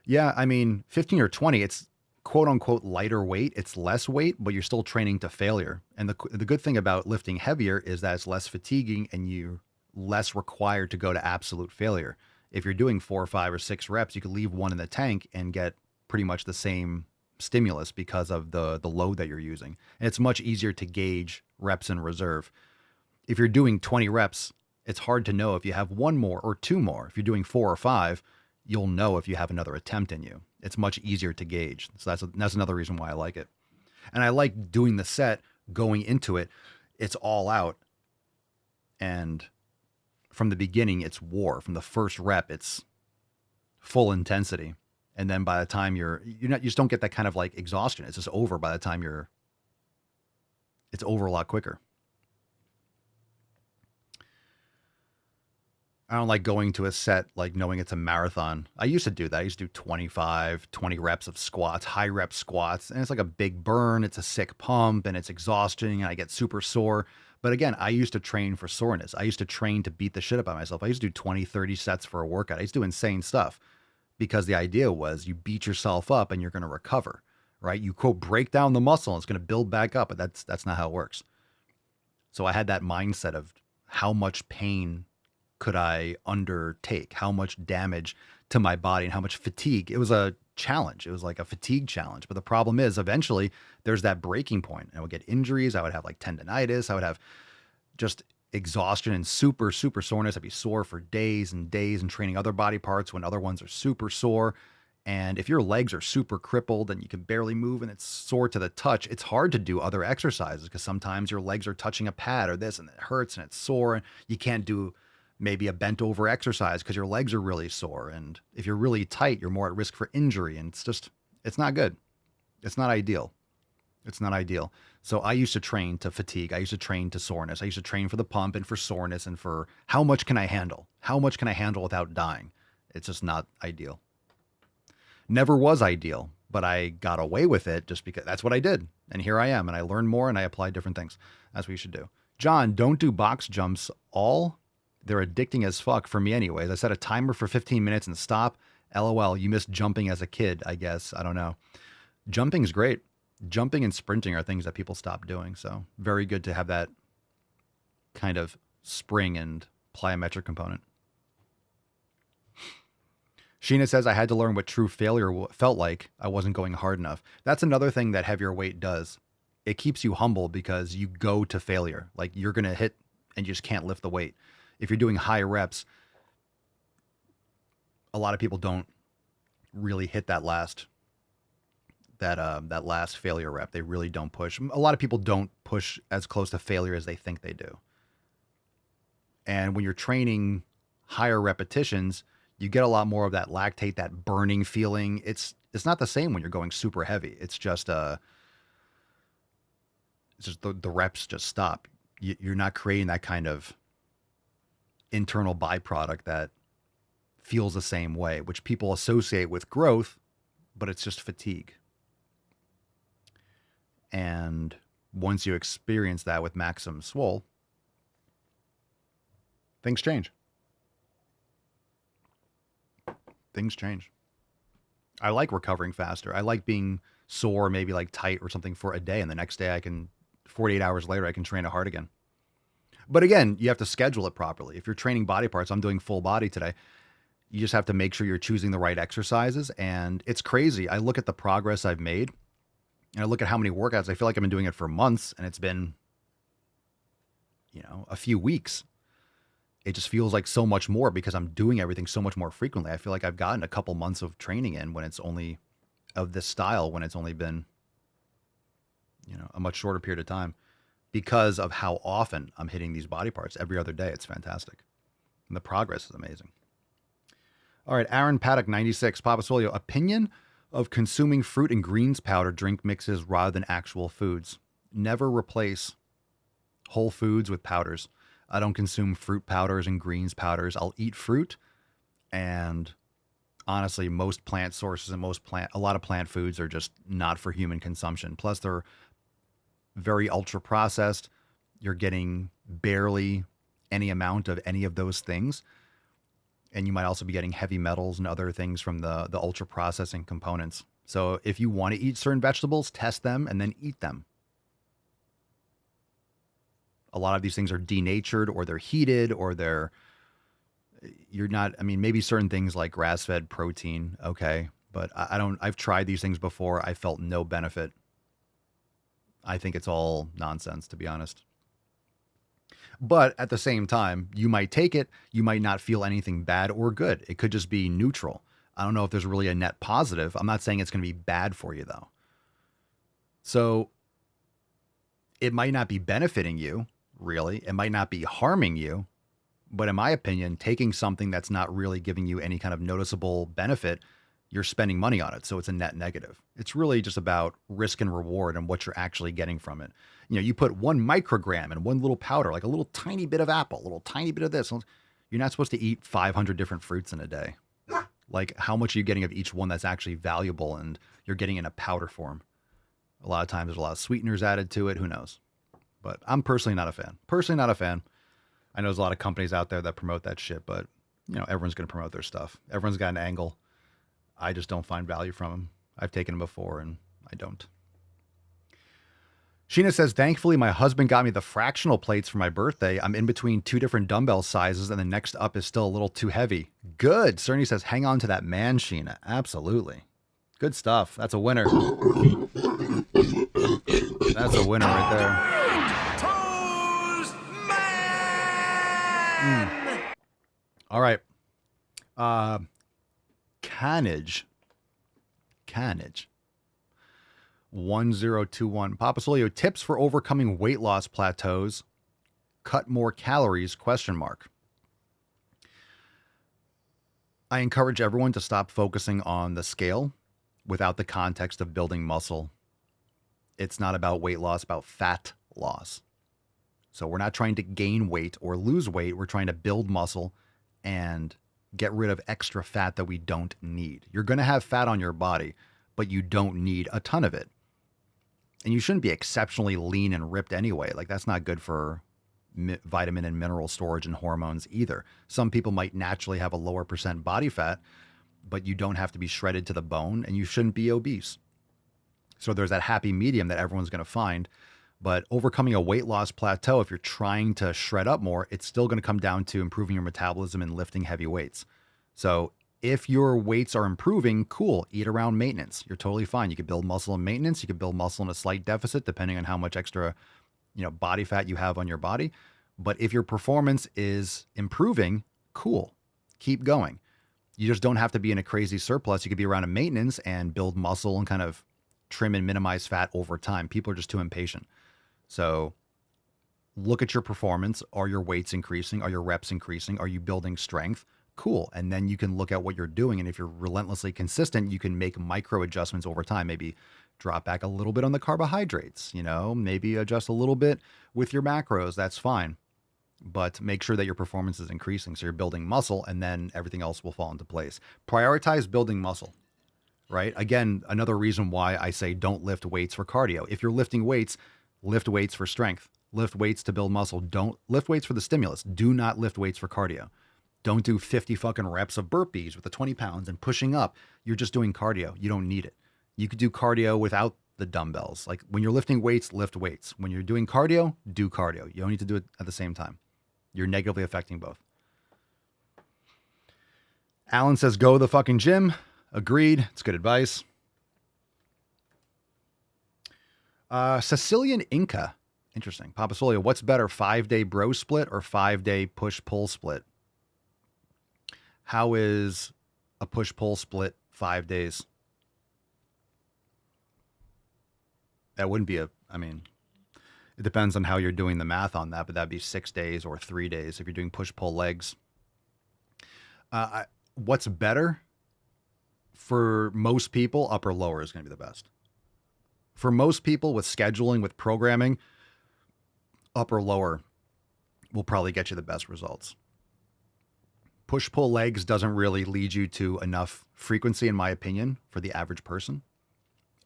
Yeah, I mean, 15 or 20, it's quote unquote lighter weight. It's less weight, but you're still training to failure. And the good thing about lifting heavier is that it's less fatiguing and you're less required to go to absolute failure. If you're doing 4 or 5 or 6 reps, you could leave one in the tank and get pretty much the same stimulus because of the load that you're using. And it's much easier to gauge reps in reserve. If you're doing 20 reps, it's hard to know if you have 1 more or 2 more. If you're doing 4 or 5, you'll know if you have another attempt in you. It's much easier to gauge. So that's another reason why I like it. And I like doing the set, going into it, it's all out. And from the beginning, it's war. From the first rep, it's full intensity. And then by the time you just don't get that kind of like exhaustion. It's just over by the time it's over a lot quicker. I don't like going to a set like knowing it's a marathon. I used to do that. I used to do 25, 20 reps of squats, high rep squats. And it's like a big burn. It's a sick pump and it's exhausting and I get super sore. But again, I used to train for soreness. I used to train to beat the shit out of myself. I used to do 20, 30 sets for a workout. I used to do insane stuff because the idea was you beat yourself up and you're going to recover, right? You quote, break down the muscle and it's going to build back up, but that's not how it works. So I had that mindset of how much pain could I undertake? How much damage to my body and how much fatigue? It was a challenge. It was like a fatigue challenge. But the problem is eventually there's that breaking point. I would get injuries. I would have like tendonitis. I would have just exhaustion and super, super soreness. I'd be sore for days and days and training other body parts when other ones are super sore. And if your legs are super crippled and you can barely move and it's sore to the touch, it's hard to do other exercises because sometimes your legs are touching a pad or this and it hurts and it's sore and you can't do maybe a bent over exercise because your legs are really sore. And if you're really tight, you're more at risk for injury. And it's not good. It's not ideal. It's not ideal. So I used to train to fatigue. I used to train to soreness. I used to train for the pump and for soreness and for how much can I handle? How much can I handle without dying? It's just not ideal. Never was ideal, but I got away with it just because that's what I did. And here I am. And I learned more and I applied different things. That's what you should do. John, don't do box jumps all. They're addicting as fuck for me anyways. I set a timer for 15 minutes and stop. LOL, you missed jumping as a kid, I guess. I don't know. Jumping's great. Jumping and sprinting are things that people stop doing. So very good to have that kind of spring and plyometric component. Sheena says, I had to learn what true failure felt like. I wasn't going hard enough. That's another thing that heavier weight does. It keeps you humble because you go to failure. Like you're going to hit and you just can't lift the weight. If you're doing high reps, a lot of people don't really hit that last failure rep. They really don't push. A lot of people don't push as close to failure as they think they do. And when you're training higher repetitions, you get a lot more of that lactate, that burning feeling. It's not the same when you're going super heavy. It's just the reps just stop. You're not creating that kind of internal byproduct that feels the same way, which people associate with growth, but it's just fatigue. And once you experience that with Maximum Swole, things change. Things change. I like recovering faster. I like being sore, maybe like tight or something for a day. And the next day 48 hours later, I can train it hard again. But again, you have to schedule it properly. If you're training body parts, I'm doing full body today. You just have to make sure you're choosing the right exercises. And it's crazy. I look at the progress I've made and I look at how many workouts. I feel like I've been doing it for months and it's been, a few weeks. It just feels like so much more because I'm doing everything so much more frequently. I feel like I've gotten a couple months of training in when it's only of this style, when it's only been, a much shorter period of time because of how often I'm hitting these body parts every other day. It's fantastic. And the progress is amazing. All right. Aaron Paddock, 96, Papa Swole, opinion of consuming fruit and greens powder drink mixes rather than actual foods. Never replace whole foods with powders. I don't consume fruit powders and greens powders. I'll eat fruit, and honestly, most plant sources and a lot of plant foods are just not for human consumption. Plus, they're very ultra processed. You're getting barely any amount of any of those things, and you might also be getting heavy metals and other things from the ultra processing components. So, if you want to eat certain vegetables, test them and then eat them. A lot of these things are denatured or they're heated or maybe certain things like grass-fed protein. Okay. But I've tried these things before. I felt no benefit. I think it's all nonsense, to be honest. But at the same time, you might take it. You might not feel anything bad or good. It could just be neutral. I don't know if there's really a net positive. I'm not saying it's going to be bad for you though. So it might not be benefiting you. Really, it might not be harming you, but in my opinion, taking something that's not really giving you any kind of noticeable benefit, you're spending money on it. So it's a net negative. It's really just about risk and reward and what you're actually getting from it. You put 1 microgram in one little powder, like a little tiny bit of apple, a little tiny bit of this. You're not supposed to eat 500 different fruits in a day. Like, how much are you getting of each one that's actually valuable and you're getting in a powder form? A lot of times there's a lot of sweeteners added to it. Who knows? But I'm personally not a fan. I know there's a lot of companies out there that promote that shit, but everyone's going to promote their stuff. Everyone's got an angle. I just don't find value from them. I've taken them before and I don't. Sheena says, thankfully, my husband got me the fractional plates for my birthday. I'm in between 2 different dumbbell sizes and the next up is still a little too heavy. Good. Cerny says, hang on to that man, Sheena. Absolutely. Good stuff. That's a winner. That's a winner right there. All right. Carnage. 1021. Papa Swole, tips for overcoming weight loss plateaus. Cut more calories, ? I encourage everyone to stop focusing on the scale without the context of building muscle. It's not about weight loss, about fat loss. So we're not trying to gain weight or lose weight. We're trying to build muscle and get rid of extra fat that we don't need. You're going to have fat on your body, but you don't need a ton of it. And you shouldn't be exceptionally lean and ripped anyway. Like, that's not good for vitamin and mineral storage and hormones either. Some people might naturally have a lower % body fat, but you don't have to be shredded to the bone and you shouldn't be obese. So there's that happy medium that everyone's going to find. But overcoming a weight loss plateau, if you're trying to shred up more, it's still going to come down to improving your metabolism and lifting heavy weights. So if your weights are improving, cool, eat around maintenance. You're totally fine. You could build muscle in maintenance. You could build muscle in a slight deficit, depending on how much extra, body fat you have on your body. But if your performance is improving, cool, keep going. You just don't have to be in a crazy surplus. You could be around a maintenance and build muscle and kind of trim and minimize fat over time. People are just too impatient. So look at your performance. Are your weights increasing? Are your reps increasing? Are you building strength? Cool. And then you can look at what you're doing. And if you're relentlessly consistent, you can make micro adjustments over time. Maybe drop back a little bit on the carbohydrates, maybe adjust a little bit with your macros. That's fine. But make sure that your performance is increasing. So you're building muscle and then everything else will fall into place. Prioritize building muscle, right? Again, another reason why I say don't lift weights for cardio. If you're lifting weights, lift weights for strength, lift weights to build muscle. Don't lift weights for the stimulus. Do not lift weights for cardio. Don't do 50 fucking reps of burpees with the 20 pounds and pushing up. You're just doing cardio. You don't need it. You could do cardio without the dumbbells. Like when you're lifting weights, lift weights. When you're doing cardio, do cardio. You don't need to do it at the same time. You're negatively affecting both. Alan says, go to the fucking gym. Agreed. It's good advice. Sicilian Inca. Interesting. Papa Solio, what's better, 5-day bro split or 5-day push-pull split? How is a push-pull split 5 days? That wouldn't be it depends on how you're doing the math on that, but that'd be 6 days or 3 days if you're doing push-pull legs. What's better? For most people, upper lower is going to be the best. For most people with scheduling, with programming, upper lower will probably get you the best results. Push-pull legs doesn't really lead you to enough frequency, in my opinion, for the average person.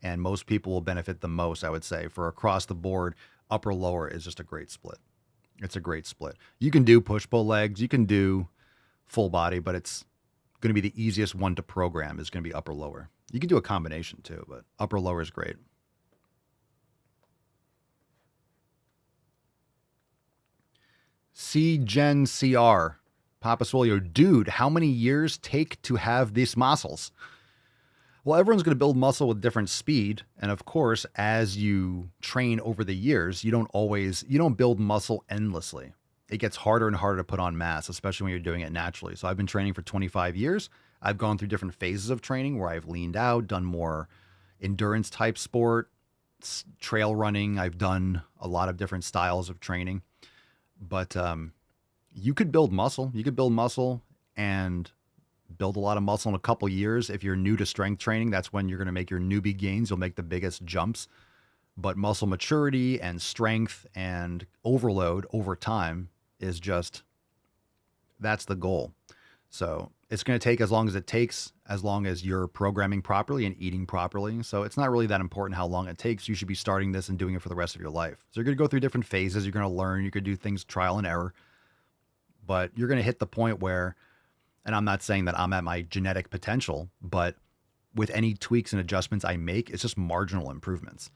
And most people will benefit the most, I would say. For across the board, upper lower is just a great split. It's a great split. You can do push-pull legs. You can do full body, but it's going to be the easiest one to program is going to be upper lower. You can do a combination too, but upper lower is great. C-Gen CR. Papa Swolio, dude, how many years take to have these muscles? Well, everyone's going to build muscle with different speed. And of course, as you train over the years, you don't build muscle endlessly. It gets harder and harder to put on mass, especially when you're doing it naturally. So I've been training for 25 years. I've gone through different phases of training where I've leaned out, done more endurance type sport, trail running. I've done a lot of different styles of training. But you could build muscle. You could build muscle and build a lot of muscle in a couple years. If you're new to strength training, that's when you're going to make your newbie gains. You'll make the biggest jumps. But muscle maturity and strength and overload over time is just, that's the goal. So it's going to take as long as it takes, as long as you're programming properly and eating properly. So it's not really that important how long it takes. You should be starting this and doing it for the rest of your life. So you're going to go through different phases. You're going to learn. You could do things trial and error. But you're going to hit the point where, and I'm not saying that I'm at my genetic potential, but with any tweaks and adjustments I make, it's just marginal improvements.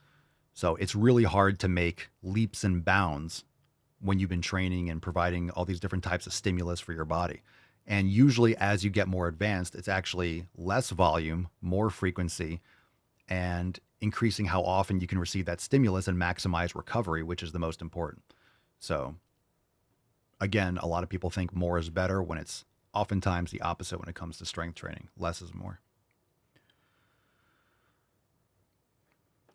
So it's really hard to make leaps and bounds when you've been training and providing all these different types of stimulus for your body. And usually as you get more advanced, it's actually less volume, more frequency, and increasing how often you can receive that stimulus and maximize recovery, which is the most important. So again, a lot of people think more is better when it's oftentimes the opposite when it comes to strength training. Less is more.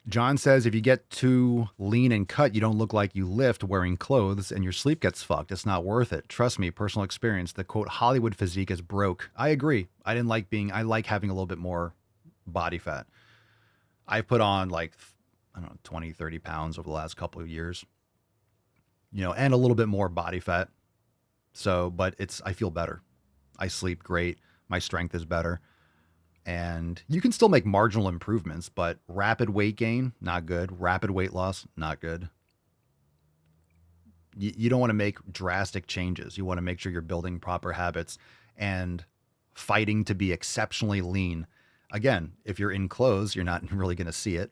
John says, if you get too lean and cut, you don't look like you lift wearing clothes and your sleep gets fucked. It's not worth it. Trust me, personal experience. The quote, Hollywood physique is broke. I agree. I like having a little bit more body fat. I put on 20, 30 pounds over the last couple of years, and a little bit more body fat. So, but I feel better. I sleep great. My strength is better. And you can still make marginal improvements, but rapid weight gain, not good. Rapid weight loss, not good. You don't want to make drastic changes. You want to make sure you're building proper habits and fighting to be exceptionally lean. Again, if you're in clothes, you're not really going to see it.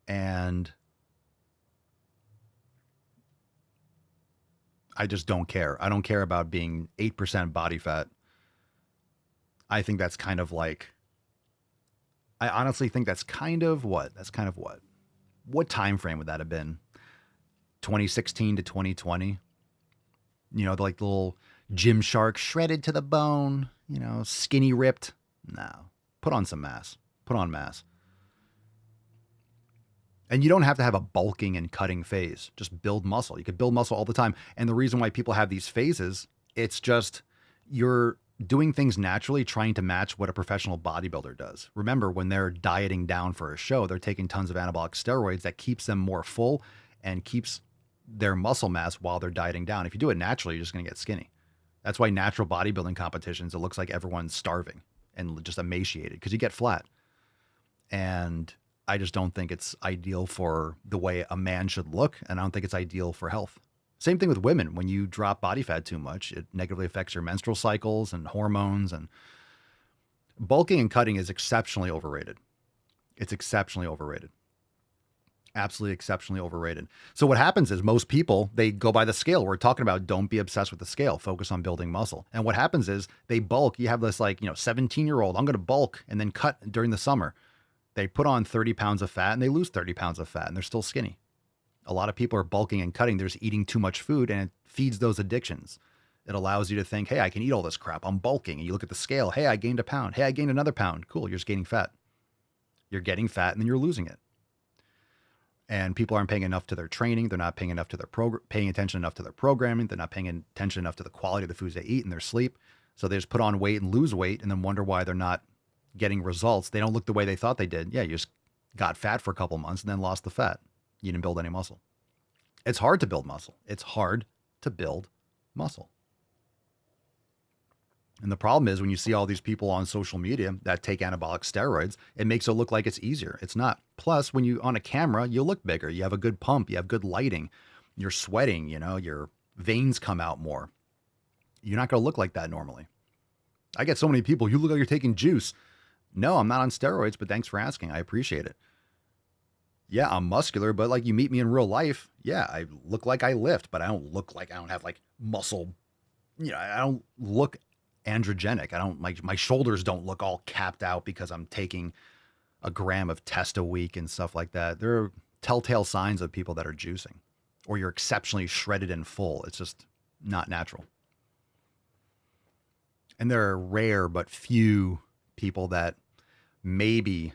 And I just don't care. I don't care about being 8% body fat. I think that's kind of I honestly think that's kind of what? What time frame would that have been? 2016 to 2020? The little Gymshark shredded to the bone, skinny ripped. No. Put on some mass. Put on mass. And you don't have to have a bulking and cutting phase. Just build muscle. You could build muscle all the time. And the reason why people have these phases, it's just you're doing things naturally, trying to match what a professional bodybuilder does. Remember, when they're dieting down for a show, they're taking tons of anabolic steroids that keeps them more full and keeps their muscle mass while they're dieting down. If you do it naturally, you're just going to get skinny. That's why natural bodybuilding competitions, it looks like everyone's starving and just emaciated because you get flat. And I just don't think it's ideal for the way a man should look. And I don't think it's ideal for health. Same thing with women. When you drop body fat too much, it negatively affects your menstrual cycles and hormones. And bulking and cutting is exceptionally overrated. It's exceptionally overrated. Absolutely exceptionally overrated. So what happens is most people, they go by the scale. We're talking about don't be obsessed with the scale. Focus on building muscle. And what happens is they bulk. You have this 17-year-old, I'm going to bulk and then cut during the summer. They put on 30 pounds of fat and they lose 30 pounds of fat and they're still skinny. A lot of people are bulking and cutting. They're just eating too much food and it feeds those addictions. It allows you to think, hey, I can eat all this crap. I'm bulking. And you look at the scale. Hey, I gained a pound. Hey, I gained another pound. Cool. You're just gaining fat. You're getting fat and then you're losing it. And people aren't paying enough to their training. They're not paying enough to paying attention enough to their programming. They're not paying attention enough to the quality of the foods they eat and their sleep. So they just put on weight and lose weight and then wonder why they're not getting results. They don't look the way they thought they did. Yeah, you just got fat for a couple months and then lost the fat. You didn't build any muscle. It's hard to build muscle. It's hard to build muscle. And the problem is when you see all these people on social media that take anabolic steroids, it makes it look like it's easier. It's not. Plus, when you on a camera, you look bigger. You have a good pump. You have good lighting. You're sweating, your veins come out more. You're not going to look like that normally. I get so many people, you look like you're taking juice. No, I'm not on steroids, but thanks for asking. I appreciate it. Yeah, I'm muscular, but like you meet me in real life, yeah, I look like I lift, but I don't look like I don't have like muscle. I don't look androgenic. My shoulders don't look all capped out because I'm taking a gram of test a week and stuff like that. There are telltale signs of people that are juicing or you're exceptionally shredded and full. It's just not natural. And there are rare but few people that maybe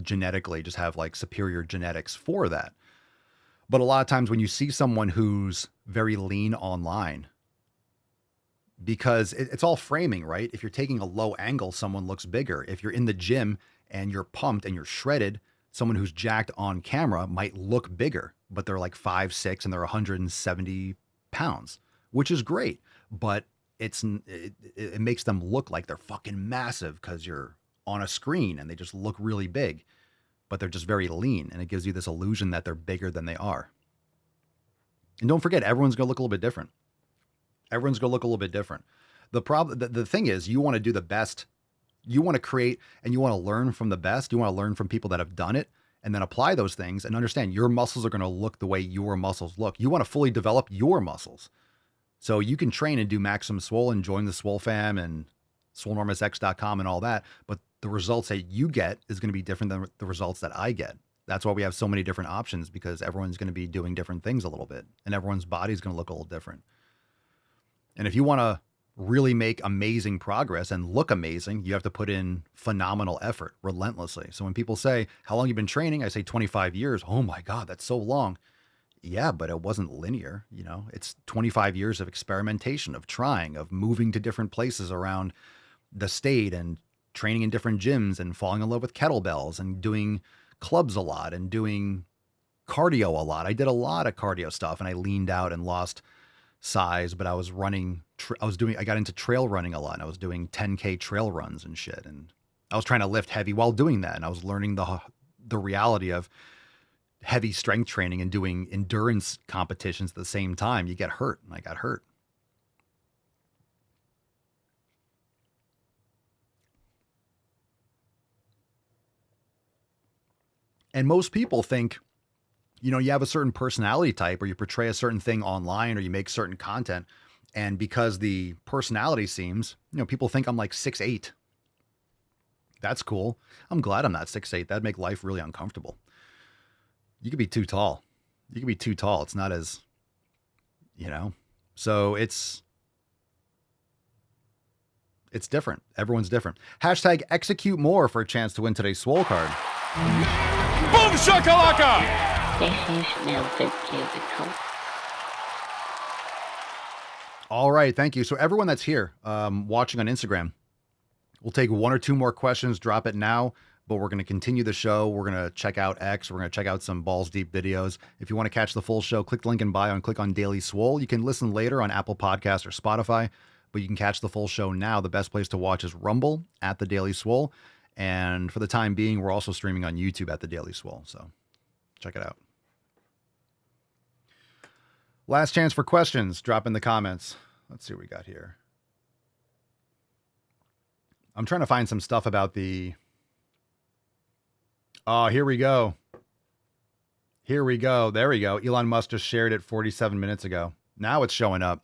genetically just have like superior genetics for that. But a lot of times when you see someone who's very lean online, because it's all framing, right? If you're taking a low angle, someone looks bigger. If you're in the gym and you're pumped and you're shredded, someone who's jacked on camera might look bigger, but they're like 5'6" and they're 170 pounds, which is great. But it makes them look like they're fucking massive because you're on a screen and they just look really big, but they're just very lean. And it gives you this illusion that they're bigger than they are. And don't forget, everyone's going to look a little bit different. Everyone's going to look a little bit different. The thing is, you want to do the best. You want to create and you want to learn from the best. You want to learn from people that have done it and then apply those things and understand your muscles are going to look the way your muscles look. You want to fully develop your muscles. So you can train and do Maximum Swole and join the Swole fam and SwoleNormousX.com and all that. But the results that you get is going to be different than the results that I get. That's why we have so many different options, because everyone's going to be doing different things a little bit and everyone's body is going to look a little different. And if you want to really make amazing progress and look amazing, you have to put in phenomenal effort relentlessly. So when people say, how long have you been training? I say 25 years. Oh my God, that's so long. Yeah, but it wasn't linear. It's 25 years of experimentation, of trying, of moving to different places around the state and training in different gyms and falling in love with kettlebells and doing clubs a lot and doing cardio a lot. I did a lot of cardio stuff and I leaned out and lost size, but I was running, I got into trail running a lot and I was doing 10K trail runs and shit. And I was trying to lift heavy while doing that. And I was learning the reality of heavy strength training and doing endurance competitions at the same time. You get hurt, and I got hurt. And most people think, you have a certain personality type or you portray a certain thing online or you make certain content. And because the personality seems, people think I'm like 6'8". That's cool. I'm glad I'm not 6'8". That'd make life really uncomfortable. You could be too tall. It's not as, so it's different. Everyone's different. Hashtag execute more for a chance to win today's Swole card. Boom shakalaka! All right, thank you. So everyone that's here watching on Instagram, we'll take one or two more questions, drop it now, but we're going to continue the show. We're going to check out X. We're going to check out some balls deep videos. If you want to catch the full show, click the link in bio and click on Daily Swole. You can listen later on Apple Podcasts or Spotify, but you can catch the full show now. The best place to watch is Rumble at The Daily Swole. And for the time being, we're also streaming on YouTube at The Daily Swole. So check it out. Last chance for questions. Drop in the comments. Let's see what we got here. I'm trying to find some stuff about the... Oh, here we go. Here we go. There we go. Elon Musk just shared it 47 minutes ago. Now it's showing up.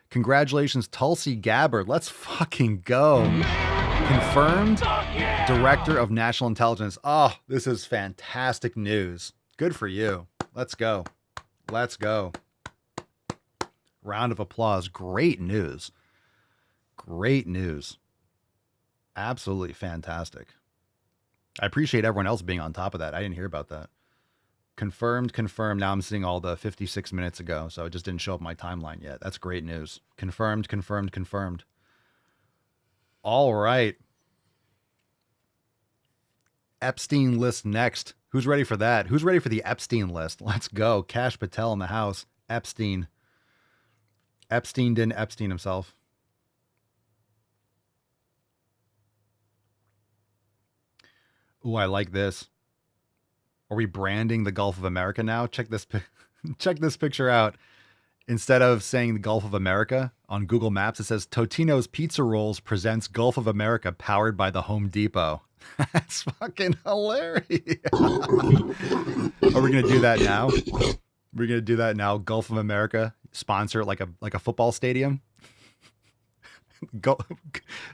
Congratulations, Tulsi Gabbard. Let's fucking go. Confirmed Director of National Intelligence. Oh, this is fantastic news. Good for you. Let's go. Let's go. Round of applause. Great news. Great news. Absolutely fantastic. I appreciate everyone else being on top of that. I didn't hear about that. Confirmed. Now I'm seeing all the 56 minutes ago, so it just didn't show up my timeline yet. That's great news. Confirmed. All right. Epstein list next. Who's ready for that? Who's ready for the Epstein list? Let's go. Cash Patel in the house. Epstein. Epstein didn't Epstein himself. Ooh, I like this. Are we branding the Gulf of America now? Check this picture out. Instead of saying the Gulf of America on Google Maps, it says Totino's Pizza Rolls presents Gulf of America powered by the Home Depot. That's fucking hilarious. Are we going to do that now? We're going to do that now. Gulf of America sponsor like a football stadium.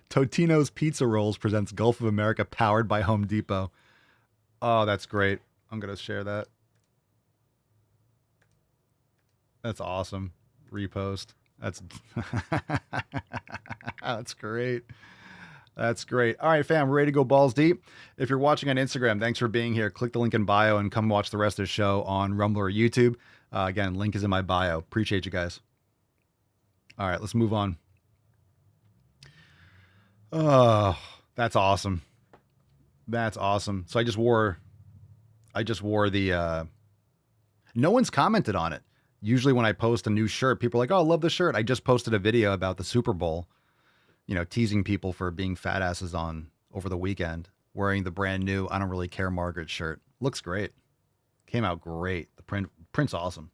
Totino's Pizza Rolls presents Gulf of America powered by Home Depot. Oh, that's great. I'm going to share that. That's awesome. Repost. That's that's great. That's great. All right, fam, we're ready to go balls deep. If you're watching on Instagram, thanks for being here. Click the link in bio and come watch the rest of the show on Rumble or YouTube. Again, link is in my bio. Appreciate you guys. All right, let's move on. Oh, that's awesome. That's awesome. So I just wore the, no one's commented on it. Usually when I post a new shirt, people are like, oh, I love the shirt. I just posted a video about the Super Bowl, teasing people for being fat asses on over the weekend, wearing the brand new I Don't Really Care Margaret shirt. Looks great. Came out great. The print's awesome.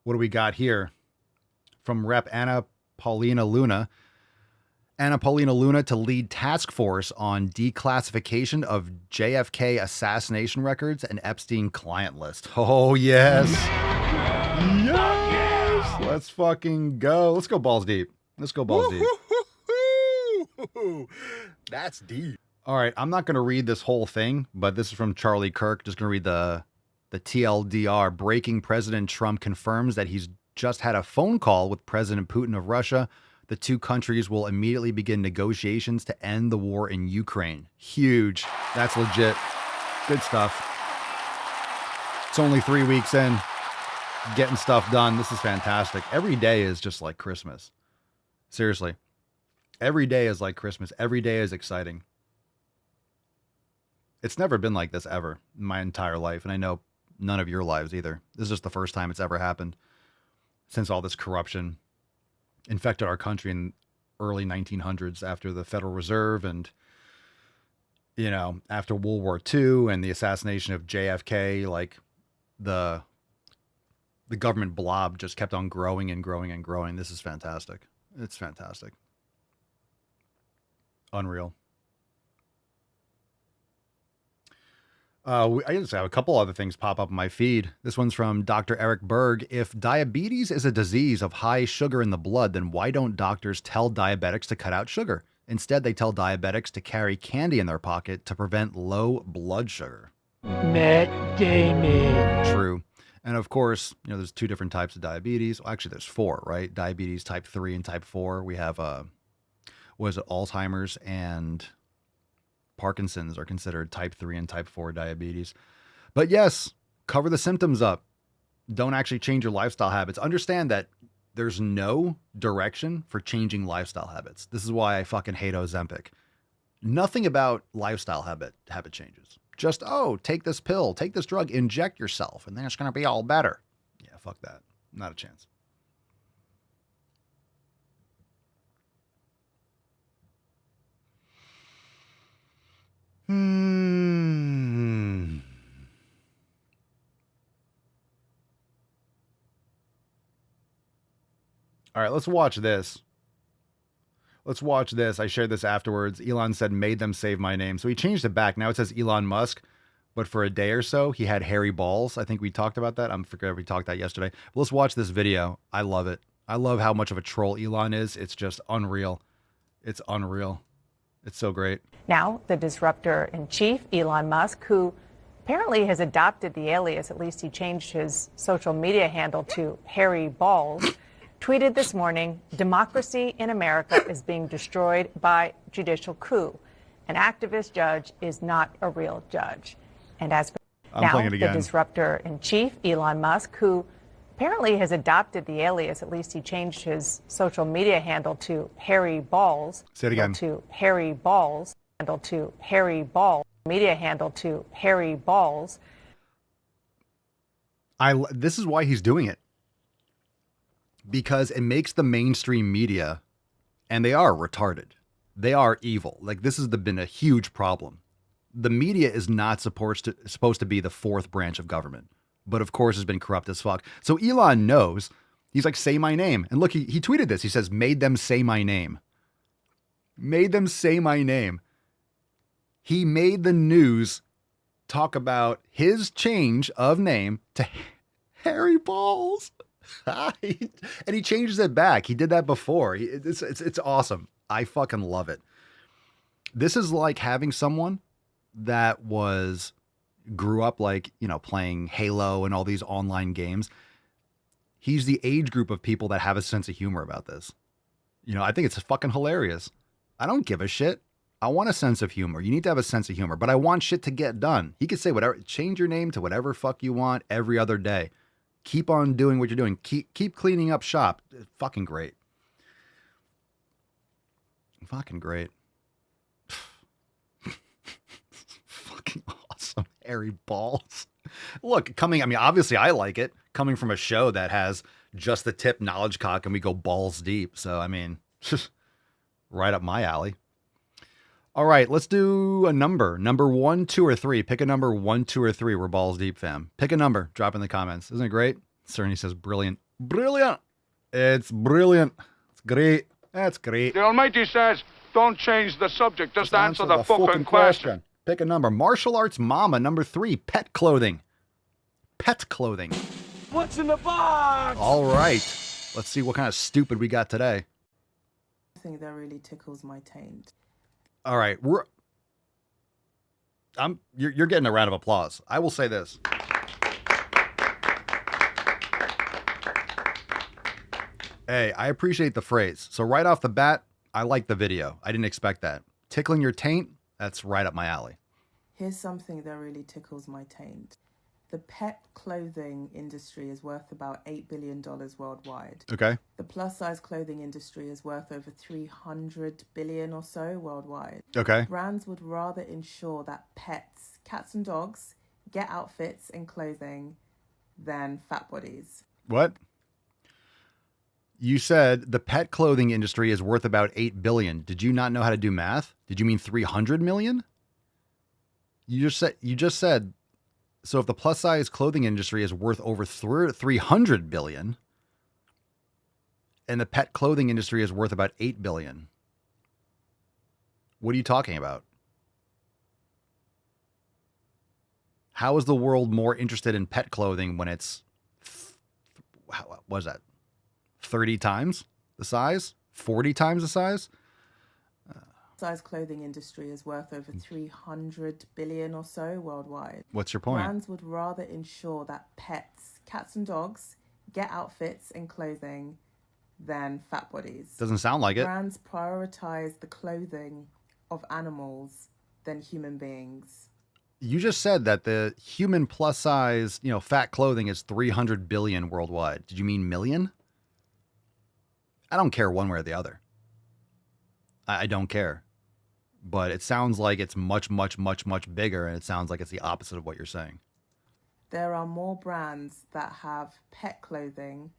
What do we got here? From Rep. Anna Paulina Luna to lead task force on declassification of JFK assassination records and Epstein client list. Oh, yes. Yes. Let's fucking go. Let's go balls deep. Let's go balls deep. That's deep. All right. I'm not going to read this whole thing, but this is from Charlie Kirk. Just going to read the TLDR. Breaking: President Trump confirms that he's just had a phone call with President Putin of Russia. The two countries will immediately begin negotiations to end the war in Ukraine. Huge. That's legit. Good stuff. It's only 3 weeks in. Getting stuff done. This is fantastic. Every day is just like Christmas. Seriously. Every day is like Christmas. Every day is exciting. It's never been like this ever in my entire life. And I know none of your lives either. This is just the first time it's ever happened since all this corruption infected our country in early 1900s after the Federal Reserve and, after World War II and the assassination of JFK, like the government blob just kept on growing and growing and growing. This is fantastic. It's fantastic. Unreal. I just have a couple other things pop up in my feed. This one's from Dr. Eric Berg. If diabetes is a disease of high sugar in the blood, then why don't doctors tell diabetics to cut out sugar? Instead, they tell diabetics to carry candy in their pocket to prevent low blood sugar. Matt Damon. True. And of course, there's two different types of diabetes. Well, actually, there's four, right? Diabetes type 3 and type 4. We have, Alzheimer's and Parkinson's are considered type 3 and type 4 diabetes. But yes, cover the symptoms up. Don't actually change your lifestyle habits. Understand that there's no direction for changing lifestyle habits. This is why I fucking hate Ozempic. Nothing about lifestyle habit changes. Just, take this pill, take this drug, inject yourself, and then it's going to be all better. Yeah, fuck that. Not a chance. All right, let's watch this. Let's watch this. I shared this afterwards. Elon said, made them save my name. So he changed it back. Now it says Elon Musk, but for a day or so, he had hairy balls. I think we talked about that. I forget if we talked that yesterday. But let's watch this video. I love it. I love how much of a troll Elon is. It's just unreal. It's unreal. It's so great. Now, the disruptor-in-chief, Elon Musk, who apparently has adopted the alias, at least he changed his social media handle to Hairy Balls, tweeted this morning, democracy in America is being destroyed by judicial coup. An activist judge is not a real judge. And as for now, the disruptor-in-chief, Elon Musk, who apparently has adopted the alias, at least he changed his social media handle to Hairy Balls. Say it again. To Hairy Balls. Handle to Hairy Balls. Media handle to Hairy Balls. This is why he's doing it. Because it makes the mainstream media, and they are retarded. They are evil. Like, this has been a huge problem. The media is not supposed to be the fourth branch of government, but of course has been corrupt as fuck. So Elon knows. He's like, say my name. And look, he tweeted this. He says, made them say my name. Made them say my name. He made the news talk about his change of name to Hairy Balls. And he changes it back. He did that before. It's awesome. I fucking love it. This is like having someone that grew up like, playing Halo and all these online games. He's the age group of people that have a sense of humor about this. I think it's fucking hilarious. I don't give a shit. I want a sense of humor. You need to have a sense of humor, but I want shit to get done. He could say whatever, change your name to whatever fuck you want every other day. Keep on doing what you're doing. Keep cleaning up shop. Fucking great. Fucking great. Fucking awesome. Hairy Balls. Look, obviously I like it. Coming from a show that has just the tip knowledge cock and we go balls deep. So, right up my alley. All right, let's do a number. Number 1, 2, or 3. Pick a number 1, 2, or 3. We're balls deep, fam. Pick a number. Drop in the comments. Isn't it great? Cerny says brilliant. Brilliant. It's brilliant. It's great. That's great. The Almighty says, don't change the subject. Just answer the fucking question. Pick a number. Martial arts mama. Number 3. Pet clothing. Pet clothing. What's in the box? All right. Let's see what kind of stupid we got today. Thing that really tickles my taint. All right, you're getting a round of applause. I will say this. Hey, I appreciate the phrase. So right off the bat, I like the video. I didn't expect that. Tickling your taint, that's right up my alley. Here's something that really tickles my taint. The pet clothing industry is worth about $8 billion worldwide. Okay. The plus-size clothing industry is worth over $300 billion or so worldwide. Okay. Brands would rather ensure that pets, cats and dogs, get outfits and clothing than fat bodies. What? You said the pet clothing industry is worth about $8 billion. Did you not know how to do math? Did you mean 300 million? You just said. So if the plus size clothing industry is worth over 300 billion and the pet clothing industry is worth about 8 billion, what are you talking about? How is the world more interested in pet clothing when it's, what was that? 30 times the size? 40 times the size? Size clothing industry is worth over $300 billion or so worldwide. What's your point? Brands would rather ensure that pets, cats and dogs, get outfits and clothing than fat bodies. Doesn't sound like it. Brands prioritize the clothing of animals than human beings. You just said that the human plus size, fat clothing is 300 billion worldwide. Did you mean million? I don't care one way or the other. I don't care. But it sounds like it's much, much, much, much bigger, and it sounds like it's the opposite of what you're saying. There are more brands that have pet clothing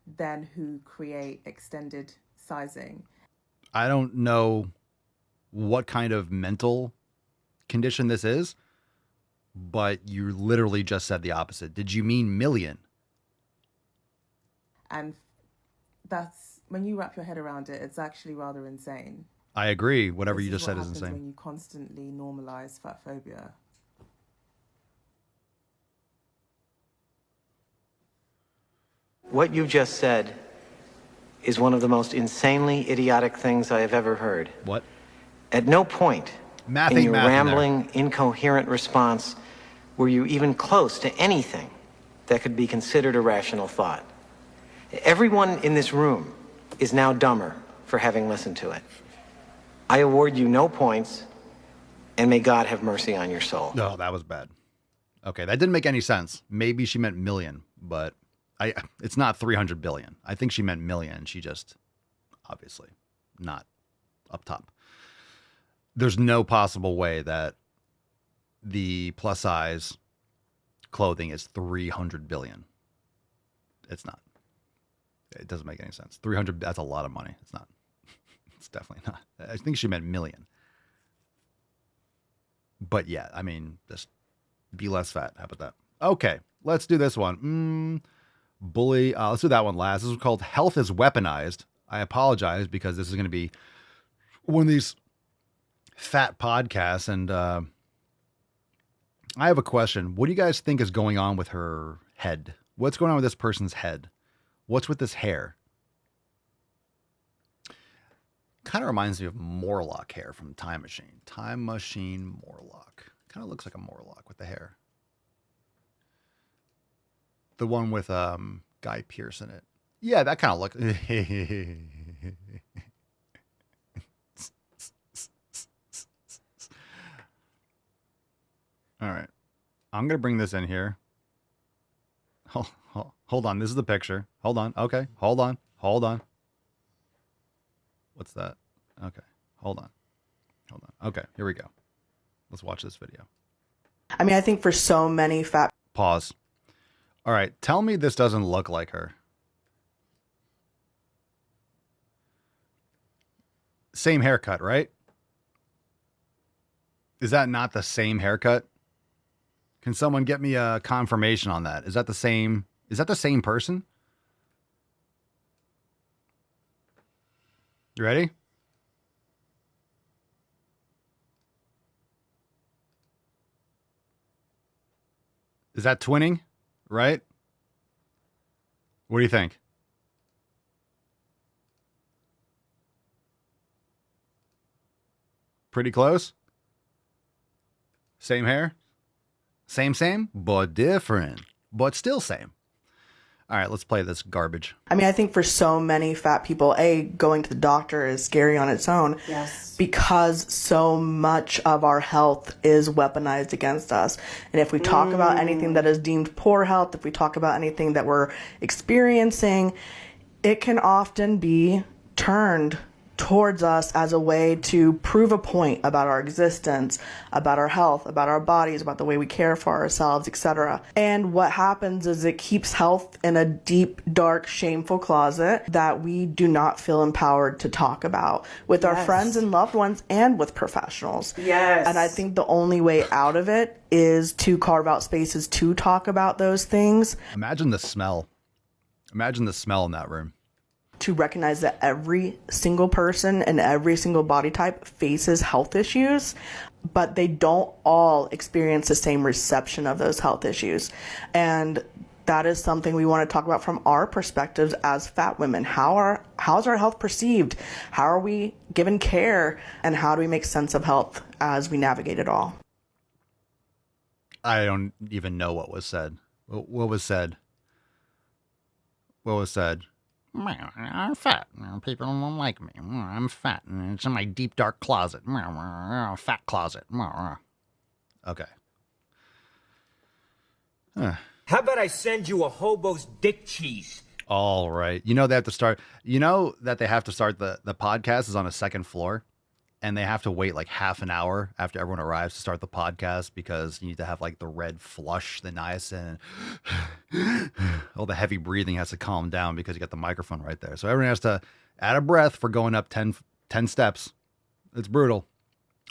than who create extended sizing. I don't know what kind of mental condition this is, but you literally just said the opposite. Did you mean million? And that's, when you wrap your head around it, it's actually rather insane. I agree. Whatever This you just what said is happens insane. when you constantly normalize fat phobia. What you just said is one of the most insanely idiotic things I have ever heard. What? At no point in your rambling, incoherent response were you even close to anything that could be considered a rational thought. Everyone in this room is now dumber for having listened to it. I award you no points, and may God have mercy on your soul. No, that was bad. Okay, that didn't make any sense. Maybe she meant million, but it's not 300 billion. I think she meant million. She just, obviously, not up top. There's no possible way that the plus size clothing is 300 billion. It's not. It doesn't make any sense. 300, that's a lot of money. It's not. It's definitely not. I think she meant million. But yeah, I mean, just be less fat. How about that? Okay, let's do this one. Bully. Let's do that one last. This is called Health is Weaponized. I apologize because this is going to be one of these fat podcasts. And I have a question. What do you guys think is going on with her head? What's going on with this person's head? What's with this hair? Kind of reminds me of Morlock hair from Time Machine. Time Machine Morlock. Kind of looks like a Morlock with the hair. The one with Guy Pearce in it. Yeah, that kind of look. All right. I'm going to bring this in here. Hold on. This is the picture. Hold on. Okay. Hold on. What's that? Okay. Hold on. Okay. Here we go. Let's watch this video. I mean, I think for so many fat... Pause. All right. Tell me this doesn't look like her. Same haircut, right? Is that not the same haircut? Can someone get me a confirmation on that? Is that the same person? You ready? Is that twinning? Right? What do you think? Pretty close? Same hair? Same, but different. But still same. All right, let's play this garbage. I mean, I think for so many fat people, going to the doctor is scary on its own. Yes. Because so much of our health is weaponized against us. And if we talk about anything that is deemed poor health, if we talk about anything that we're experiencing, it can often be turned towards us as a way to prove a point about our existence, about our health, about our bodies, about the way we care for ourselves, etc. And what happens is it keeps health in a deep, dark, shameful closet that we do not feel empowered to talk about with our friends and loved ones and with professionals. Yes. And I think the only way out of it is to carve out spaces to talk about those things. Imagine the smell. Imagine the smell in that room. To recognize that every single person and every single body type faces health issues, but they don't all experience the same reception of those health issues. And that is something we want to talk about from our perspectives as fat women. How's our health perceived? How are we given care? And how do we make sense of health as we navigate it all? I don't even know what was said. What was said? What was said? I'm fat. People don't like me. I'm fat. It's in my deep, dark closet. Fat closet. Okay. How about I send you a hobo's dick cheese? All right. You know they have to start. You know that they have to start the podcast is on a second floor, and they have to wait like half an hour after everyone arrives to start the podcast because you need to have like the red flush, the niacin, and all the heavy breathing has to calm down because you got the microphone right there. So everyone has to add a breath for going up 10 steps. It's brutal.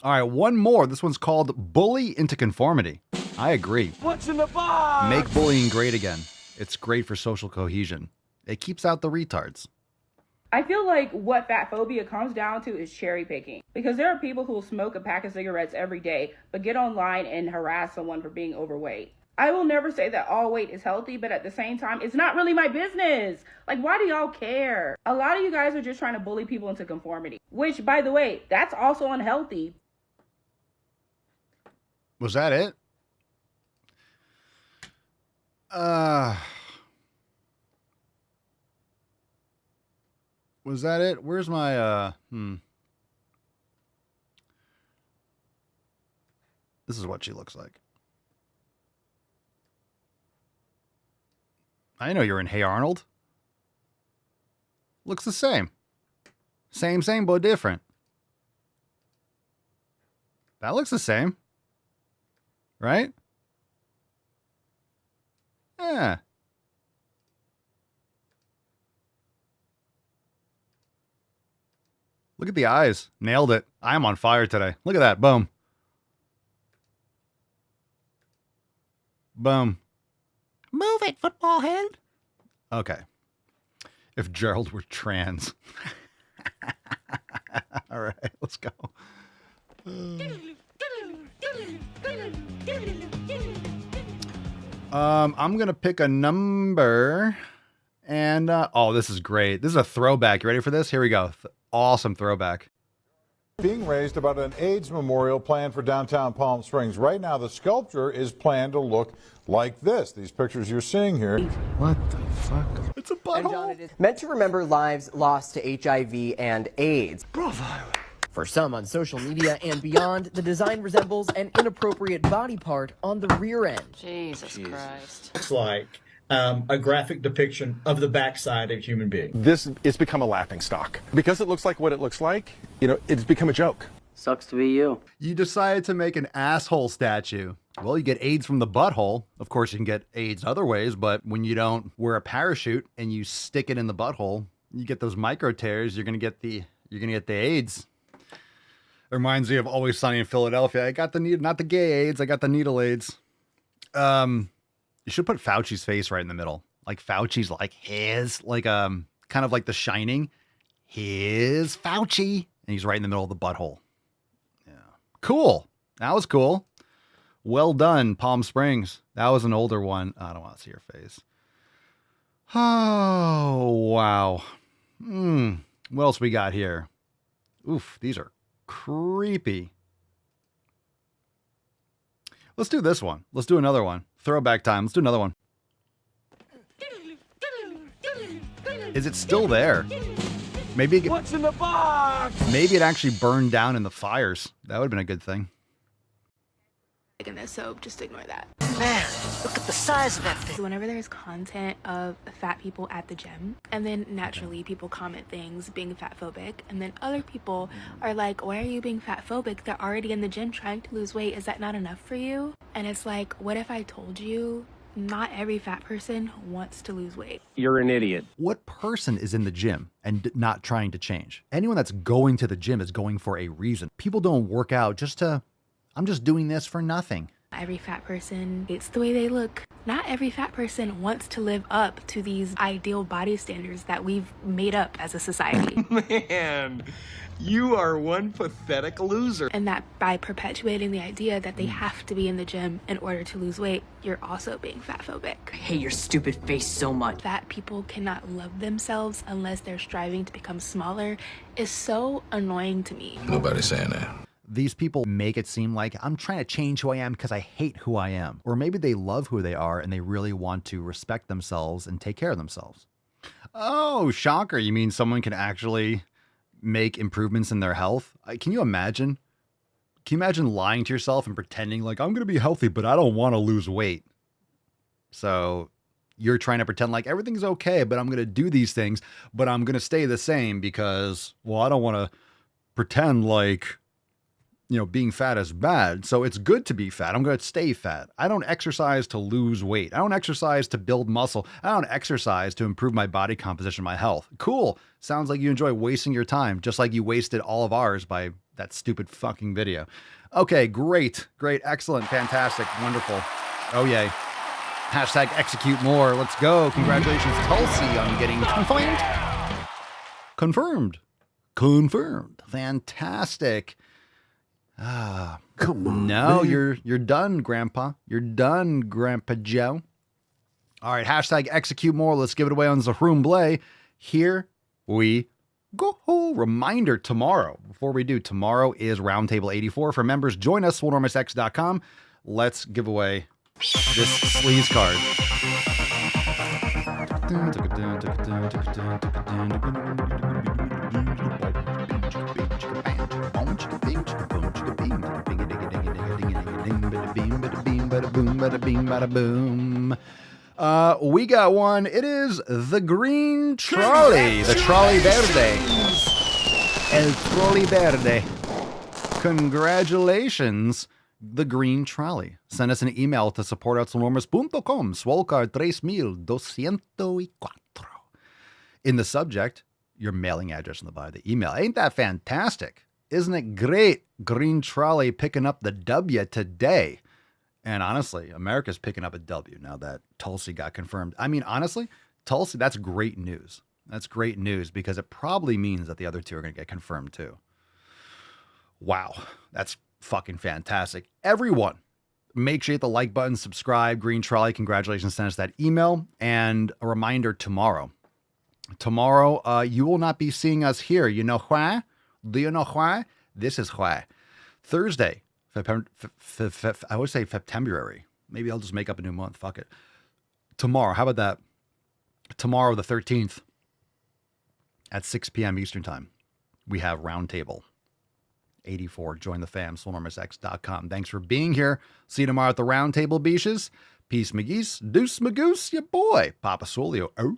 All right, one more. This one's called Bully into Conformity. I agree. What's in the box? Make bullying great again. It's great for social cohesion. It keeps out the retards. I feel like what fat phobia comes down to is cherry picking. Because there are people who will smoke a pack of cigarettes every day, but get online and harass someone for being overweight. I will never say that all weight is healthy, but at the same time, it's not really my business. Like, why do y'all care? A lot of you guys are just trying to bully people into conformity. Which, by the way, that's also unhealthy. Was that it? Was that it? Where's my, This is what she looks like. I know you're in Hey Arnold. Looks the same. Same, but different. That looks the same. Right? Yeah. Look at the eyes. Nailed it. I am on fire today. Look at that. Boom. Boom. Move it, football head. Okay. If Gerald were trans. All right, let's go. I'm going to pick a number. And, oh, this is great. This is a throwback. You ready for this? Here we go. Awesome throwback. Being raised about an AIDS memorial planned for downtown Palm Springs. Right now, the sculpture is planned to look like this. These pictures you're seeing here. What the fuck? It's a butthole. Meant to remember lives lost to HIV and AIDS. Bravo. For some on social media and beyond, the design resembles an inappropriate body part on the rear end. Jesus Christ. Looks like a graphic depiction of the backside of a human being. This has become a laughing stock. Because it looks like what it looks like, you know, it's become a joke. Sucks to be you. You decided to make an asshole statue. Well, you get AIDS from the butthole. Of course, you can get AIDS other ways, but when you don't wear a parachute and you stick it in the butthole, you get those micro tears, you're gonna get the AIDS. It reminds me of Always Sunny in Philadelphia. I got the needle, not the gay AIDS, I got the needle AIDS. You should put Fauci's face right in the middle. Like Fauci's like his, like kind of like The Shining. His Fauci. And he's right in the middle of the butthole. Yeah. Cool. That was cool. Well done, Palm Springs. That was an older one. I don't want to see your face. Oh, wow. What else we got here? Oof, these are creepy. Let's do this one. Let's do another one. Throwback time. Let's do another one. Is it still there? Maybe What's in the box? Maybe it actually burned down in the fires. That would have been a good thing. In this, so just ignore that. Man, look at the size of that thing. So whenever there's content of fat people at the gym, and then naturally people comment things being fat phobic, and then other people are like, why are you being fat phobic? They're already in the gym trying to lose weight. Is that not enough for you? And it's like, what if I told you not every fat person wants to lose weight? You're an idiot. What person is in the gym and not trying to change? Anyone that's going to the gym is going for a reason. People don't work out just to, I'm just doing this for nothing. Every fat person hates the way they look. Not every fat person wants to live up to these ideal body standards that we've made up as a society. Man, you are one pathetic loser. And that by perpetuating the idea that they have to be in the gym in order to lose weight, you're also being fat phobic. I hate your stupid face so much. Fat people cannot love themselves unless they're striving to become smaller is so annoying to me. Nobody's saying that. These people make it seem like I'm trying to change who I am because I hate who I am. Or maybe they love who they are and they really want to respect themselves and take care of themselves. Oh, shocker. You mean someone can actually make improvements in their health? Can you imagine? Can you imagine lying to yourself and pretending like I'm going to be healthy, but I don't want to lose weight? So you're trying to pretend like everything's okay, but I'm going to do these things, but I'm going to stay the same because, well, I don't want to pretend like, you know, being fat is bad. So it's good to be fat. I'm going to stay fat. I don't exercise to lose weight. I don't exercise to build muscle. I don't exercise to improve my body composition, my health. Cool. Sounds like you enjoy wasting your time, just like you wasted all of ours by that stupid fucking video. Okay, great, excellent, fantastic, wonderful. Oh yay. Hashtag execute more. Let's go. Congratulations, Tulsi, on getting confirmed. Fantastic. Come on. No, man. You're done, Grandpa. You're done, Grandpa Joe. All right, hashtag execute more. Let's give it away on Zahroom Here we go. Reminder tomorrow. Before we do, tomorrow is Roundtable 84. For members, join us, swolenormousx.com. Let's give away this sleaze card. We got one. It is the green trolley, the trolley verde. El trolley verde. Congratulations, the green trolley. Send us an email to support@swolenormous.com, swolecard 3204. In the subject, your mailing address in the bio of the email. Ain't that fantastic? Isn't it great? Green trolley picking up the W today. And honestly, America's picking up a W now that Tulsi got confirmed. I mean, honestly, Tulsi, that's great news. That's great news because it probably means that the other two are going to get confirmed too. Wow, that's fucking fantastic. Everyone, make sure you hit the like button, subscribe, green trolley. Congratulations, send us that email. And a reminder tomorrow. Tomorrow, you will not be seeing us here. You know why? Do you know why? This is why. Thursday, I would say February. Maybe I'll just make up a new month. Fuck it. Tomorrow, how about that? Tomorrow, the 13th, at 6 p.m. Eastern Time, we have Roundtable 84. Join the fam, swolenormousx.com. Thanks for being here. See you tomorrow at the Roundtable, Beaches. Peace, McGeese. Deuce, Magoose, your boy, Papa Swolio. Oh.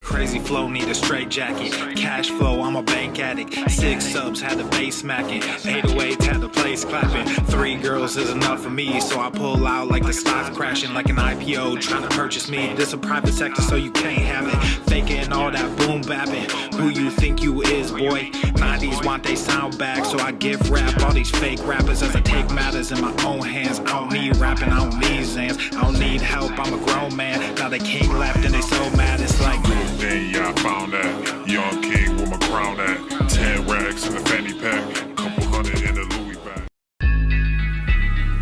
Crazy flow, need a straight jacket. Cash flow, I'm a bank addict. 6 subs, had the bass smacking. 808, had the place clapping. 3 girls is enough for me, so I pull out like the stock's crashing. Like an IPO, trying to purchase me. This a private sector, so you can't have it. Faking all that boom bapping. Who you think you is, boy? 90s want they sound back, so I give rap all these fake rappers as I take matters in my own hands. I don't need rapping, I don't need Zans. I don't need help, I'm a grown man. Now they king left and they so mad, it's like... Then yeah, I found that young king with my crown at 10 racks in the fanny pack, couple hundred in the Louis bag.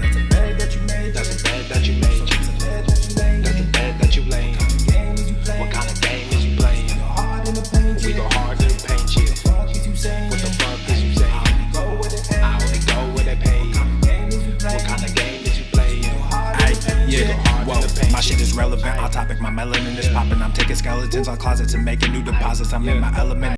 That's a bag that you made. That's a bag that you made. That's a bag that you made. That's a bag that you laid. What kind of game is you playing? We go hard in the paint, yeah. What the fuck is you saying? I only go where they pay. What kind of game is you playing? Yeah, whoa, my shit is relevant. On topic, my melanin is popping. I'm taking skeletons on closets and making new deposits. I'm in my element.